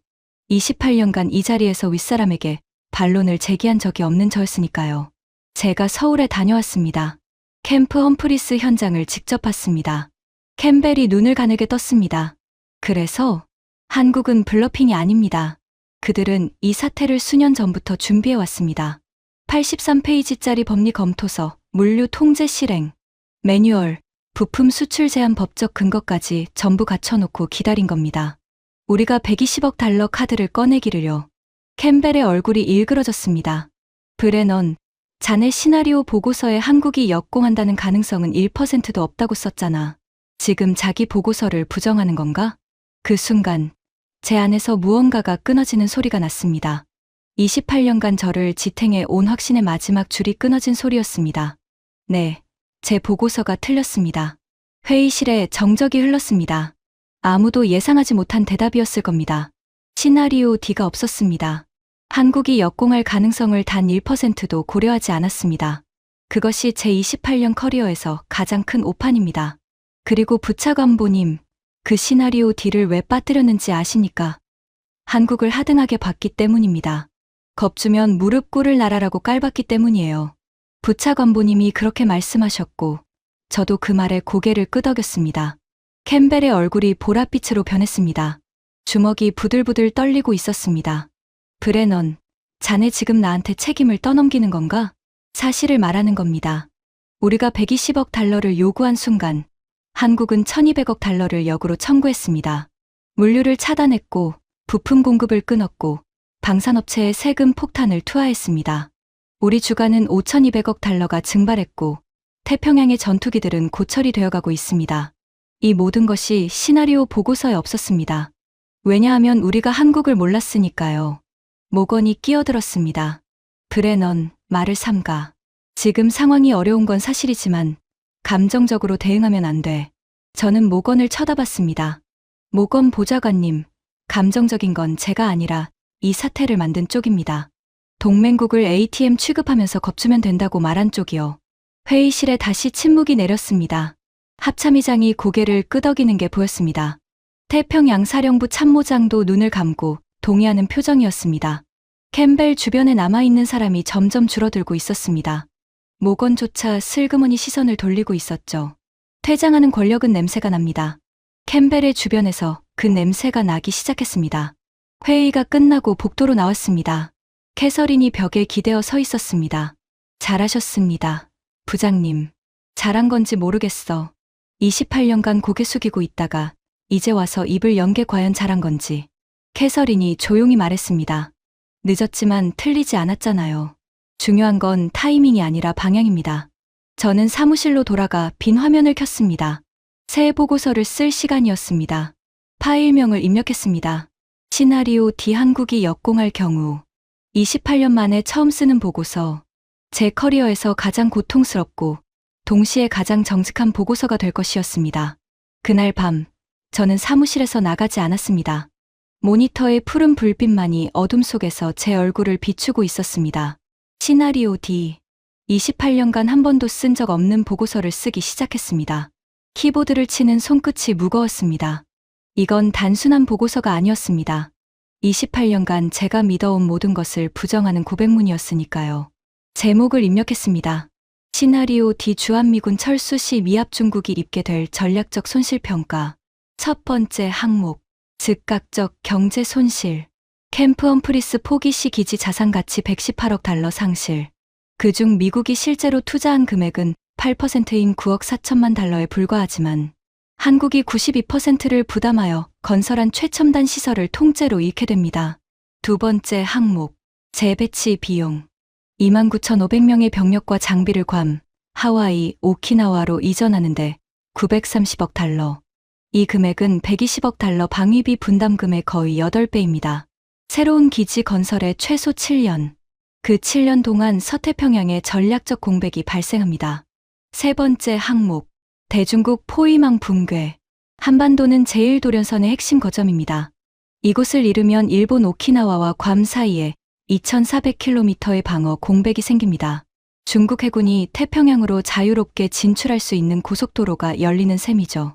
28년간 이 자리에서 윗사람에게 반론을 제기한 적이 없는 저였으니까요. 제가 서울에 다녀왔습니다. 캠프 험프리스 현장을 직접 봤습니다. 캠벨이 눈을 가늘게 떴습니다. 그래서 한국은 블러핑이 아닙니다. 그들은 이 사태를 수년 전부터 준비해왔습니다. 83페이지짜리 법리 검토서, 물류 통제 실행, 매뉴얼, 부품 수출 제한 법적 근거까지 전부 갖춰놓고 기다린 겁니다. 우리가 120억 달러 카드를 꺼내기를요. 캠벨의 얼굴이 일그러졌습니다. 브레넌, 자네 시나리오 보고서에 한국이 역공한다는 가능성은 1%도 없다고 썼잖아. 지금 자기 보고서를 부정하는 건가? 그 순간 제 안에서 무언가가 끊어지는 소리가 났습니다. 28년간 저를 지탱해 온 확신의 마지막 줄이 끊어진 소리였습니다. 네, 제 보고서가 틀렸습니다. 회의실에 정적이 흘렀습니다. 아무도 예상하지 못한 대답이었을 겁니다. 시나리오 D가 없었습니다. 한국이 역공할 가능성을 단 1%도 고려하지 않았습니다. 그것이 제 28년 커리어에서 가장 큰 오판입니다. 그리고 부차관보님, 그 시나리오 D를 왜 빠뜨렸는지 아십니까? 한국을 하등하게 봤기 때문입니다. 겁주면 무릎 꿇을 나라라고 깔봤기 때문이에요. 부차관보님이 그렇게 말씀하셨고 저도 그 말에 고개를 끄덕였습니다. 캠벨의 얼굴이 보랏빛으로 변했습니다. 주먹이 부들부들 떨리고 있었습니다. 브레넌, 자네 지금 나한테 책임을 떠넘기는 건가? 사실을 말하는 겁니다. 우리가 120억 달러를 요구한 순간 한국은 1200억 달러를 역으로 청구했습니다. 물류를 차단했고 부품 공급을 끊었고 방산업체에 세금 폭탄을 투하했습니다. 우리 주가는 5200억 달러가 증발했고 태평양의 전투기들은 고철이 되어가고 있습니다. 이 모든 것이 시나리오 보고서에 없었습니다. 왜냐하면 우리가 한국을 몰랐으니까요. 모건이 끼어들었습니다. 브레넌, 말을 삼가. 지금 상황이 어려운 건 사실이지만 감정적으로 대응하면 안 돼. 저는 모건을 쳐다봤습니다. 모건 보좌관님, 감정적인 건 제가 아니라 이 사태를 만든 쪽입니다. 동맹국을 ATM 취급하면서 겁주면 된다고 말한 쪽이요. 회의실에 다시 침묵이 내렸습니다. 합참의장이 고개를 끄덕이는 게 보였습니다. 태평양 사령부 참모장도 눈을 감고 동의하는 표정이었습니다. 캠벨 주변에 남아있는 사람이 점점 줄어들고 있었습니다. 모건조차 슬그머니 시선을 돌리고 있었죠. 퇴장하는 권력은 냄새가 납니다. 캠벨의 주변에서 그 냄새가 나기 시작했습니다. 회의가 끝나고 복도로 나왔습니다. 캐서린이 벽에 기대어 서 있었습니다. 잘하셨습니다. 부장님. 잘한 건지 모르겠어. 28년간 고개 숙이고 있다가 이제 와서 입을 연 게 과연 잘한 건지. 캐서린이 조용히 말했습니다. 늦었지만 틀리지 않았잖아요. 중요한 건 타이밍이 아니라 방향입니다. 저는 사무실로 돌아가 빈 화면을 켰습니다. 새 보고서를 쓸 시간이었습니다. 파일명을 입력했습니다. 시나리오 D 한국이 역공할 경우 28년 만에 처음 쓰는 보고서. 제 커리어에서 가장 고통스럽고 동시에 가장 정직한 보고서가 될 것이었습니다. 그날 밤 저는 사무실에서 나가지 않았습니다. 모니터의 푸른 불빛만이 어둠 속에서 제 얼굴을 비추고 있었습니다. 시나리오 D. 28년간 한 번도 쓴 적 없는 보고서를 쓰기 시작했습니다. 키보드를 치는 손끝이 무거웠습니다. 이건 단순한 보고서가 아니었습니다. 28년간 제가 믿어온 모든 것을 부정하는 고백문이었으니까요. 제목을 입력했습니다. 시나리오 D 주한미군 철수 시 미합 중국이 입게 될 전략적 손실평가. 첫 번째 항목. 즉각적 경제 손실. 캠프 험프리스 포기 시 기지 자산 가치 118억 달러 상실. 그중 미국이 실제로 투자한 금액은 8%인 9억 4천만 달러에 불과하지만 한국이 92%를 부담하여 건설한 최첨단 시설을 통째로 잃게 됩니다. 두 번째 항목. 재배치 비용. 29,500명의 병력과 장비를 괌, 하와이, 오키나와로 이전하는데 930억 달러. 이 금액은 120억 달러 방위비 분담금의 거의 8배입니다. 새로운 기지 건설에 최소 7년. 그 7년 동안 서태평양에 전략적 공백이 발생합니다. 세 번째 항목, 대중국 포위망 붕괴. 한반도는 제1도련선의 핵심 거점입니다. 이곳을 잃으면 일본 오키나와와 괌 사이에 2400km의 방어 공백이 생깁니다. 중국 해군이 태평양으로 자유롭게 진출할 수 있는 고속도로가 열리는 셈이죠.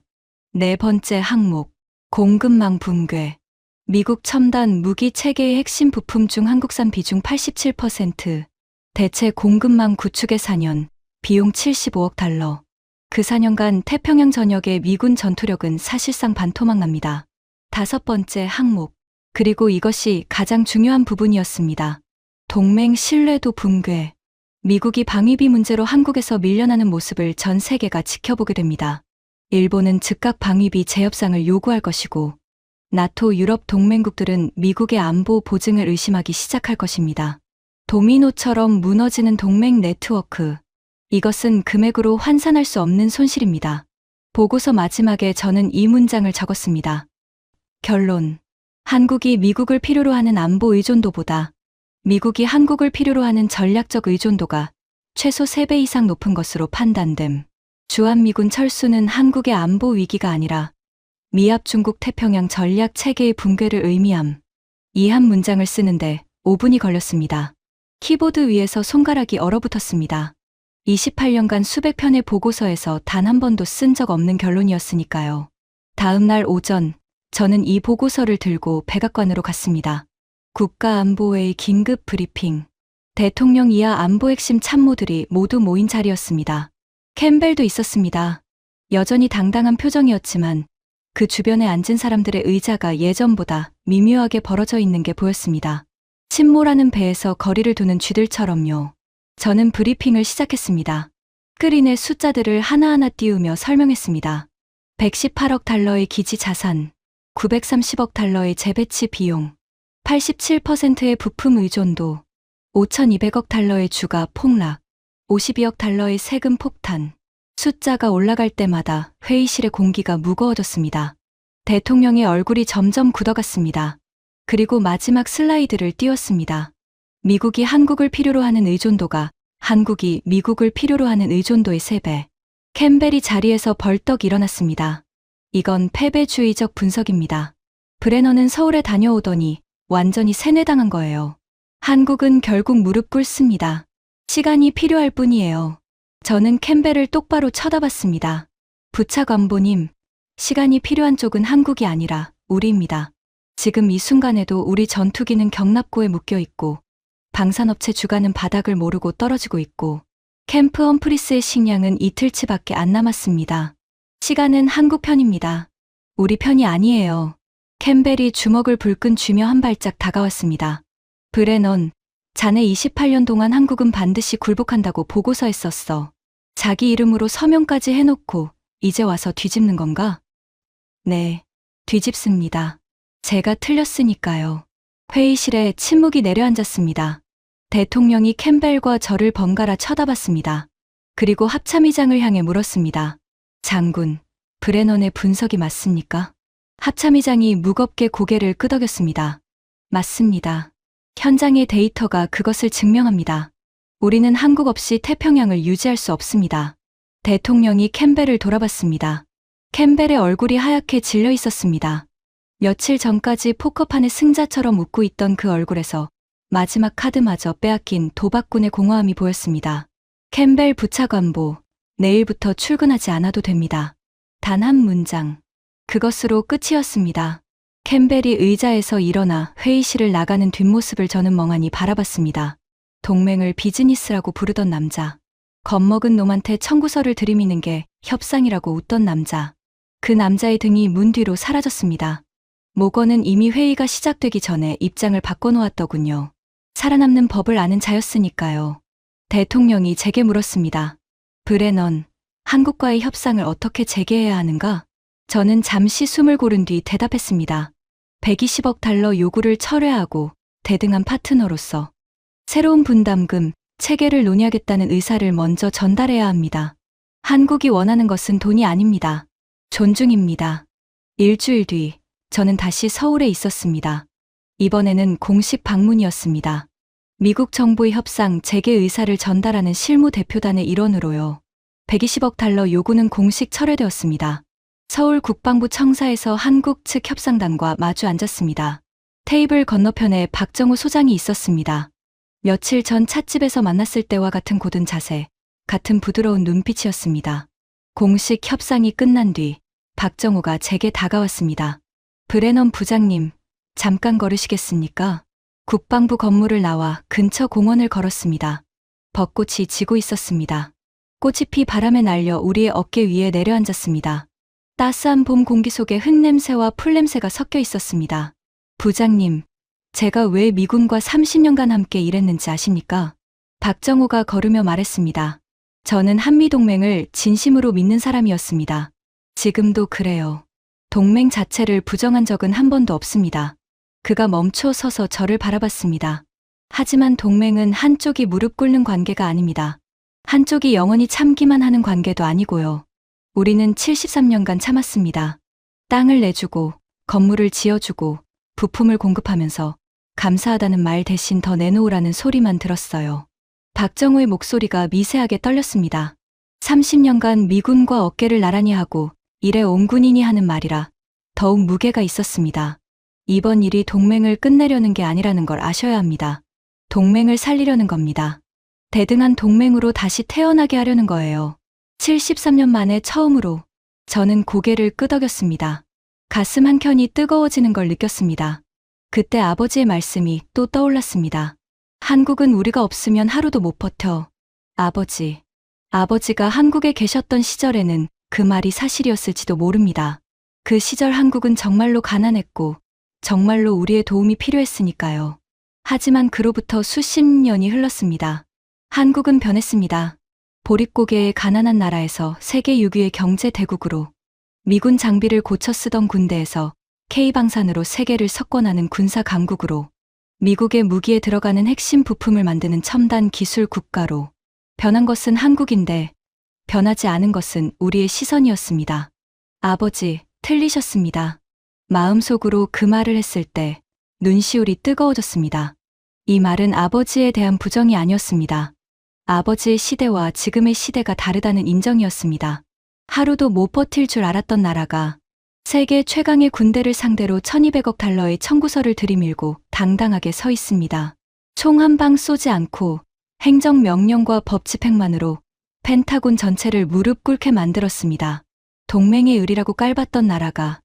네 번째 항목, 공급망 붕괴. 미국 첨단 무기 체계의 핵심 부품 중 한국산 비중 87%, 대체 공급망 구축의 4년, 비용 75억 달러. 그 4년간 태평양 전역의 미군 전투력은 사실상 반토막 납니다. 다섯 번째 항목, 그리고 이것이 가장 중요한 부분이었습니다. 동맹 신뢰도 붕괴. 미국이 방위비 문제로 한국에서 밀려나는 모습을 전 세계가 지켜보게 됩니다. 일본은 즉각 방위비 재협상을 요구할 것이고, 나토 유럽 동맹국들은 미국의 안보 보증을 의심하기 시작할 것입니다. 도미노처럼 무너지는 동맹 네트워크. 이것은 금액으로 환산할 수 없는 손실입니다. 보고서 마지막에 저는 이 문장을 적었습니다. 결론. 한국이 미국을 필요로 하는 안보 의존도보다 미국이 한국을 필요로 하는 전략적 의존도가 최소 3배 이상 높은 것으로 판단됨. 주한미군 철수는 한국의 안보 위기가 아니라 미합 중국 태평양 전략 체계의 붕괴를 의미함. 이 한 문장을 쓰는데 5분이 걸렸습니다. 키보드 위에서 손가락이 얼어붙었습니다. 28년간 수백 편의 보고서에서 단 한 번도 쓴 적 없는 결론이었으니까요. 다음 날 오전, 저는 이 보고서를 들고 백악관으로 갔습니다. 국가안보회의 긴급 브리핑. 대통령 이하 안보 핵심 참모들이 모두 모인 자리였습니다. 캠벨도 있었습니다. 여전히 당당한 표정이었지만 그 주변에 앉은 사람들의 의자가 예전보다 미묘하게 벌어져 있는 게 보였습니다. 침몰하는 배에서 거리를 두는 쥐들처럼요. 저는 브리핑을 시작했습니다. 스크린에 숫자들을 하나하나 띄우며 설명했습니다. 118억 달러의 기지 자산, 930억 달러의 재배치 비용, 87%의 부품 의존도, 5,200억 달러의 주가 폭락, 52억 달러의 세금 폭탄. 숫자가 올라갈 때마다 회의실의 공기가 무거워졌습니다. 대통령의 얼굴이 점점 굳어갔습니다. 그리고 마지막 슬라이드를 띄웠습니다. 미국이 한국을 필요로 하는 의존도가 한국이 미국을 필요로 하는 의존도의 3배. 캠벨이 자리에서 벌떡 일어났습니다. 이건 패배주의적 분석입니다. 브레너는 서울에 다녀오더니 완전히 세뇌당한 거예요. 한국은 결국 무릎 꿇습니다. 시간이 필요할 뿐이에요. 저는 캠벨을 똑바로 쳐다봤습니다. 부차관보님, 시간이 필요한 쪽은 한국이 아니라 우리입니다. 지금 이 순간에도 우리 전투기는 경납고에 묶여 있고 방산업체 주가는 바닥을 모르고 떨어지고 있고 캠프 험프리스의 식량은 이틀치밖에 안 남았습니다. 시간은 한국 편입니다. 우리 편이 아니에요. 캠벨이 주먹을 불끈 쥐며 한 발짝 다가왔습니다. 브레넌, 자네 28년 동안 한국은 반드시 굴복한다고 보고서에 썼어. 자기 이름으로 서명까지 해놓고 이제 와서 뒤집는 건가? 네, 뒤집습니다. 제가 틀렸으니까요. 회의실에 침묵이 내려앉았습니다. 대통령이 캠벨과 저를 번갈아 쳐다봤습니다. 그리고 합참의장을 향해 물었습니다. 장군, 브레넌의 분석이 맞습니까? 합참의장이 무겁게 고개를 끄덕였습니다. 맞습니다. 현장의 데이터가 그것을 증명합니다. 우리는 한국 없이 태평양을 유지할 수 없습니다. 대통령이 캠벨을 돌아봤습니다. 캠벨의 얼굴이 하얗게 질려 있었습니다. 며칠 전까지 포커판의 승자처럼 웃고 있던 그 얼굴에서 마지막 카드마저 빼앗긴 도박꾼의 공허함이 보였습니다. 캠벨 부차관보, 내일부터 출근하지 않아도 됩니다. 단 한 문장. 그것으로 끝이었습니다. 캠벨이 의자에서 일어나 회의실을 나가는 뒷모습을 저는 멍하니 바라봤습니다. 동맹을 비즈니스라고 부르던 남자. 겁먹은 놈한테 청구서를 들이미는 게 협상이라고 웃던 남자. 그 남자의 등이 문 뒤로 사라졌습니다. 모건은 이미 회의가 시작되기 전에 입장을 바꿔놓았더군요. 살아남는 법을 아는 자였으니까요. 대통령이 제게 물었습니다. 브레넌, 한국과의 협상을 어떻게 재개해야 하는가? 저는 잠시 숨을 고른 뒤 대답했습니다. 120억 달러 요구를 철회하고 대등한 파트너로서 새로운 분담금, 체계를 논의하겠다는 의사를 먼저 전달해야 합니다. 한국이 원하는 것은 돈이 아닙니다. 존중입니다. 일주일 뒤, 저는 다시 서울에 있었습니다. 이번에는 공식 방문이었습니다. 미국 정부의 협상 재개 의사를 전달하는 실무 대표단의 일원으로요. 120억 달러 요구는 공식 철회되었습니다. 서울 국방부 청사에서 한국 측 협상단과 마주 앉았습니다. 테이블 건너편에 박정우 소장이 있었습니다. 며칠 전 찻집에서 만났을 때와 같은 고든 자세, 같은 부드러운 눈빛이었습니다. 공식 협상이 끝난 뒤 박정우가 제게 다가왔습니다. 브레넌 부장님, 잠깐 걸으시겠습니까? 국방부 건물을 나와 근처 공원을 걸었습니다. 벚꽃이 지고 있었습니다. 꽃이 피 바람에 날려 우리의 어깨 위에 내려앉았습니다. 따스한 봄 공기 속에 흙냄새와 풀냄새가 섞여 있었습니다. 부장님, 제가 왜 미군과 30년간 함께 일했는지 아십니까? 박정우가 걸으며 말했습니다. 저는 한미동맹을 진심으로 믿는 사람이었습니다. 지금도 그래요. 동맹 자체를 부정한 적은 한 번도 없습니다. 그가 멈춰 서서 저를 바라봤습니다. 하지만 동맹은 한쪽이 무릎 꿇는 관계가 아닙니다. 한쪽이 영원히 참기만 하는 관계도 아니고요. 우리는 73년간 참았습니다. 땅을 내주고, 건물을 지어주고, 부품을 공급하면서 감사하다는 말 대신 더 내놓으라는 소리만 들었어요. 박정우의 목소리가 미세하게 떨렸습니다. 30년간 미군과 어깨를 나란히 하고 일에 온 군인이 하는 말이라 더욱 무게가 있었습니다. 이번 일이 동맹을 끝내려는 게 아니라는 걸 아셔야 합니다. 동맹을 살리려는 겁니다. 대등한 동맹으로 다시 태어나게 하려는 거예요. 73년 만에 처음으로 저는 고개를 끄덕였습니다. 가슴 한켠이 뜨거워지는 걸 느꼈습니다. 그때 아버지의 말씀이 또 떠올랐습니다. 한국은 우리가 없으면 하루도 못 버텨. 아버지가 한국에 계셨던 시절에는 그 말이 사실이었을지도 모릅니다. 그 시절 한국은 정말로 가난했고 정말로 우리의 도움이 필요했으니까요. 하지만 그로부터 수십 년이 흘렀습니다. 한국은 변했습니다. 보릿고개의 가난한 나라에서 세계 6위의 경제 대국으로, 미군 장비를 고쳐 쓰던 군대에서 K방산으로 세계를 석권하는 군사 강국으로, 미국의 무기에 들어가는 핵심 부품을 만드는 첨단 기술 국가로, 변한 것은 한국인데 변하지 않은 것은 우리의 시선이었습니다. 아버지, 틀리셨습니다. 마음속으로 그 말을 했을 때 눈시울이 뜨거워졌습니다. 이 말은 아버지에 대한 부정이 아니었습니다. 아버지의 시대와 지금의 시대가 다르다는 인정이었습니다. 하루도 못 버틸 줄 알았던 나라가 세계 최강의 군대를 상대로 1200억 달러의 청구서를 들이밀고 당당하게 서 있습니다. 총 한 방 쏘지 않고 행정명령과 법 집행만으로 펜타곤 전체를 무릎 꿇게 만들었습니다. 동맹의 의리라고 깔봤던 나라가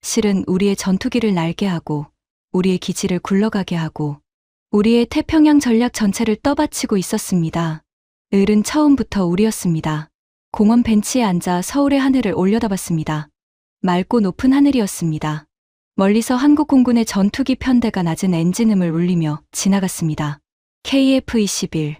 실은 우리의 전투기를 날게 하고 우리의 기지를 굴러가게 하고 우리의 태평양 전략 전체를 떠받치고 있었습니다. 을은 처음부터 우리였습니다. 공원 벤치에 앉아 서울의 하늘을 올려다봤습니다. 맑고 높은 하늘이었습니다. 멀리서 한국 공군의 전투기 편대가 낮은 엔진음을 울리며 지나갔습니다. KF-21.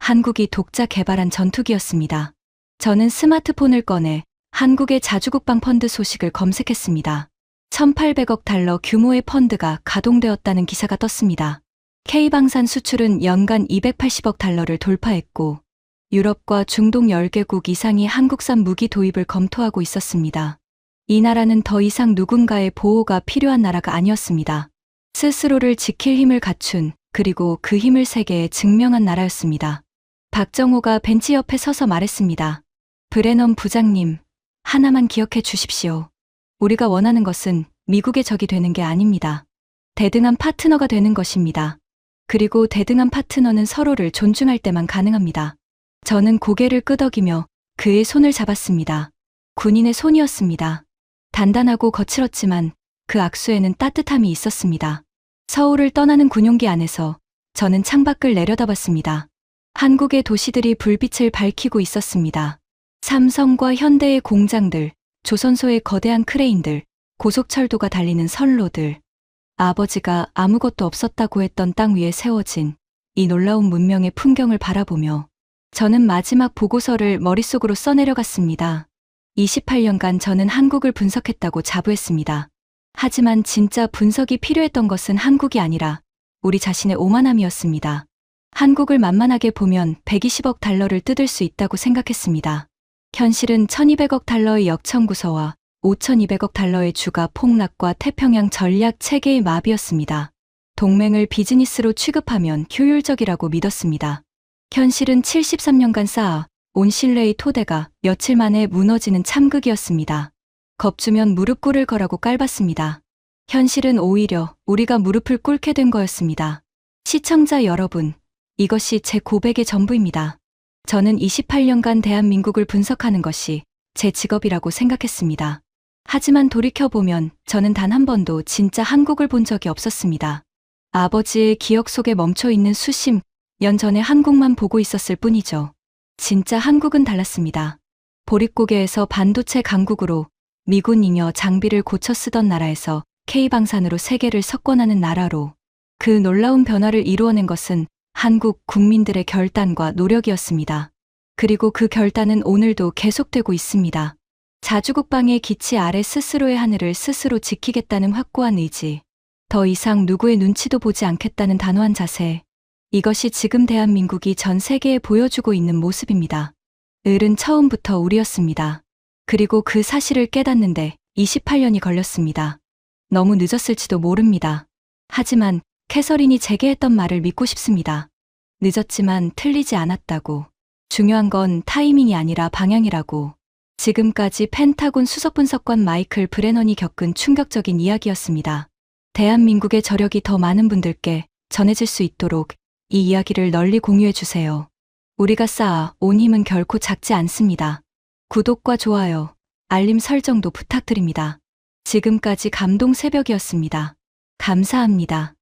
한국이 독자 개발한 전투기였습니다. 저는 스마트폰을 꺼내 한국의 자주국방 펀드 소식을 검색했습니다. 1800억 달러 규모의 펀드가 가동되었다는 기사가 떴습니다. K방산 수출은 연간 280억 달러를 돌파했고 유럽과 중동 10개국 이상이 한국산 무기 도입을 검토하고 있었습니다. 이 나라는 더 이상 누군가의 보호가 필요한 나라가 아니었습니다. 스스로를 지킬 힘을 갖춘, 그리고 그 힘을 세계에 증명한 나라였습니다. 박정호가 벤치 옆에 서서 말했습니다. 브레넌 부장님, 하나만 기억해 주십시오. 우리가 원하는 것은 미국의 적이 되는 게 아닙니다. 대등한 파트너가 되는 것입니다. 그리고 대등한 파트너는 서로를 존중할 때만 가능합니다. 저는 고개를 끄덕이며 그의 손을 잡았습니다. 군인의 손이었습니다. 단단하고 거칠었지만 그 악수에는 따뜻함이 있었습니다. 서울을 떠나는 군용기 안에서 저는 창밖을 내려다봤습니다. 한국의 도시들이 불빛을 밝히고 있었습니다. 삼성과 현대의 공장들, 조선소의 거대한 크레인들, 고속철도가 달리는 선로들. 아버지가 아무것도 없었다고 했던 땅 위에 세워진 이 놀라운 문명의 풍경을 바라보며 저는 마지막 보고서를 머릿속으로 써내려갔습니다. 28년간 저는 한국을 분석했다고 자부했습니다. 하지만 진짜 분석이 필요했던 것은 한국이 아니라 우리 자신의 오만함이었습니다. 한국을 만만하게 보면 120억 달러를 뜯을 수 있다고 생각했습니다. 현실은 1200억 달러의 역청구서와 5,200억 달러의 주가 폭락과 태평양 전략 체계의 마비였습니다. 동맹을 비즈니스로 취급하면 효율적이라고 믿었습니다. 현실은 73년간 쌓아 온 신뢰의 토대가 며칠 만에 무너지는 참극이었습니다. 겁주면 무릎 꿇을 거라고 깔봤습니다. 현실은 오히려 우리가 무릎을 꿇게 된 거였습니다. 시청자 여러분, 이것이 제 고백의 전부입니다. 저는 28년간 대한민국을 분석하는 것이 제 직업이라고 생각했습니다. 하지만 돌이켜보면 저는 단 한 번도 진짜 한국을 본 적이 없었습니다. 아버지의 기억 속에 멈춰있는 수십 년 전의 한국만 보고 있었을 뿐이죠. 진짜 한국은 달랐습니다. 보릿고개에서 반도체 강국으로 미군 잉여 장비를 고쳐 쓰던 나라에서 K방산으로 세계를 석권하는 나라로 그 놀라운 변화를 이루어낸 것은 한국 국민들의 결단과 노력이었습니다. 그리고 그 결단은 오늘도 계속되고 있습니다. 자주국방의 기치 아래 스스로의 하늘을 스스로 지키겠다는 확고한 의지, 더 이상 누구의 눈치도 보지 않겠다는 단호한 자세, 이것이 지금 대한민국이 전 세계에 보여주고 있는 모습입니다. 을은 처음부터 우리였습니다. 그리고 그 사실을 깨닫는데 28년이 걸렸습니다. 너무 늦었을지도 모릅니다. 하지만 캐서린이 제게 했던 말을 믿고 싶습니다. 늦었지만 틀리지 않았다고. 중요한 건 타이밍이 아니라 방향이라고. 지금까지 펜타곤 수석분석관 마이클 브레넌이 겪은 충격적인 이야기였습니다. 대한민국의 저력이 더 많은 분들께 전해질 수 있도록 이 이야기를 널리 공유해 주세요. 우리가 쌓아 온 힘은 결코 작지 않습니다. 구독과 좋아요, 알림 설정도 부탁드립니다. 지금까지 감동 새벽이었습니다. 감사합니다.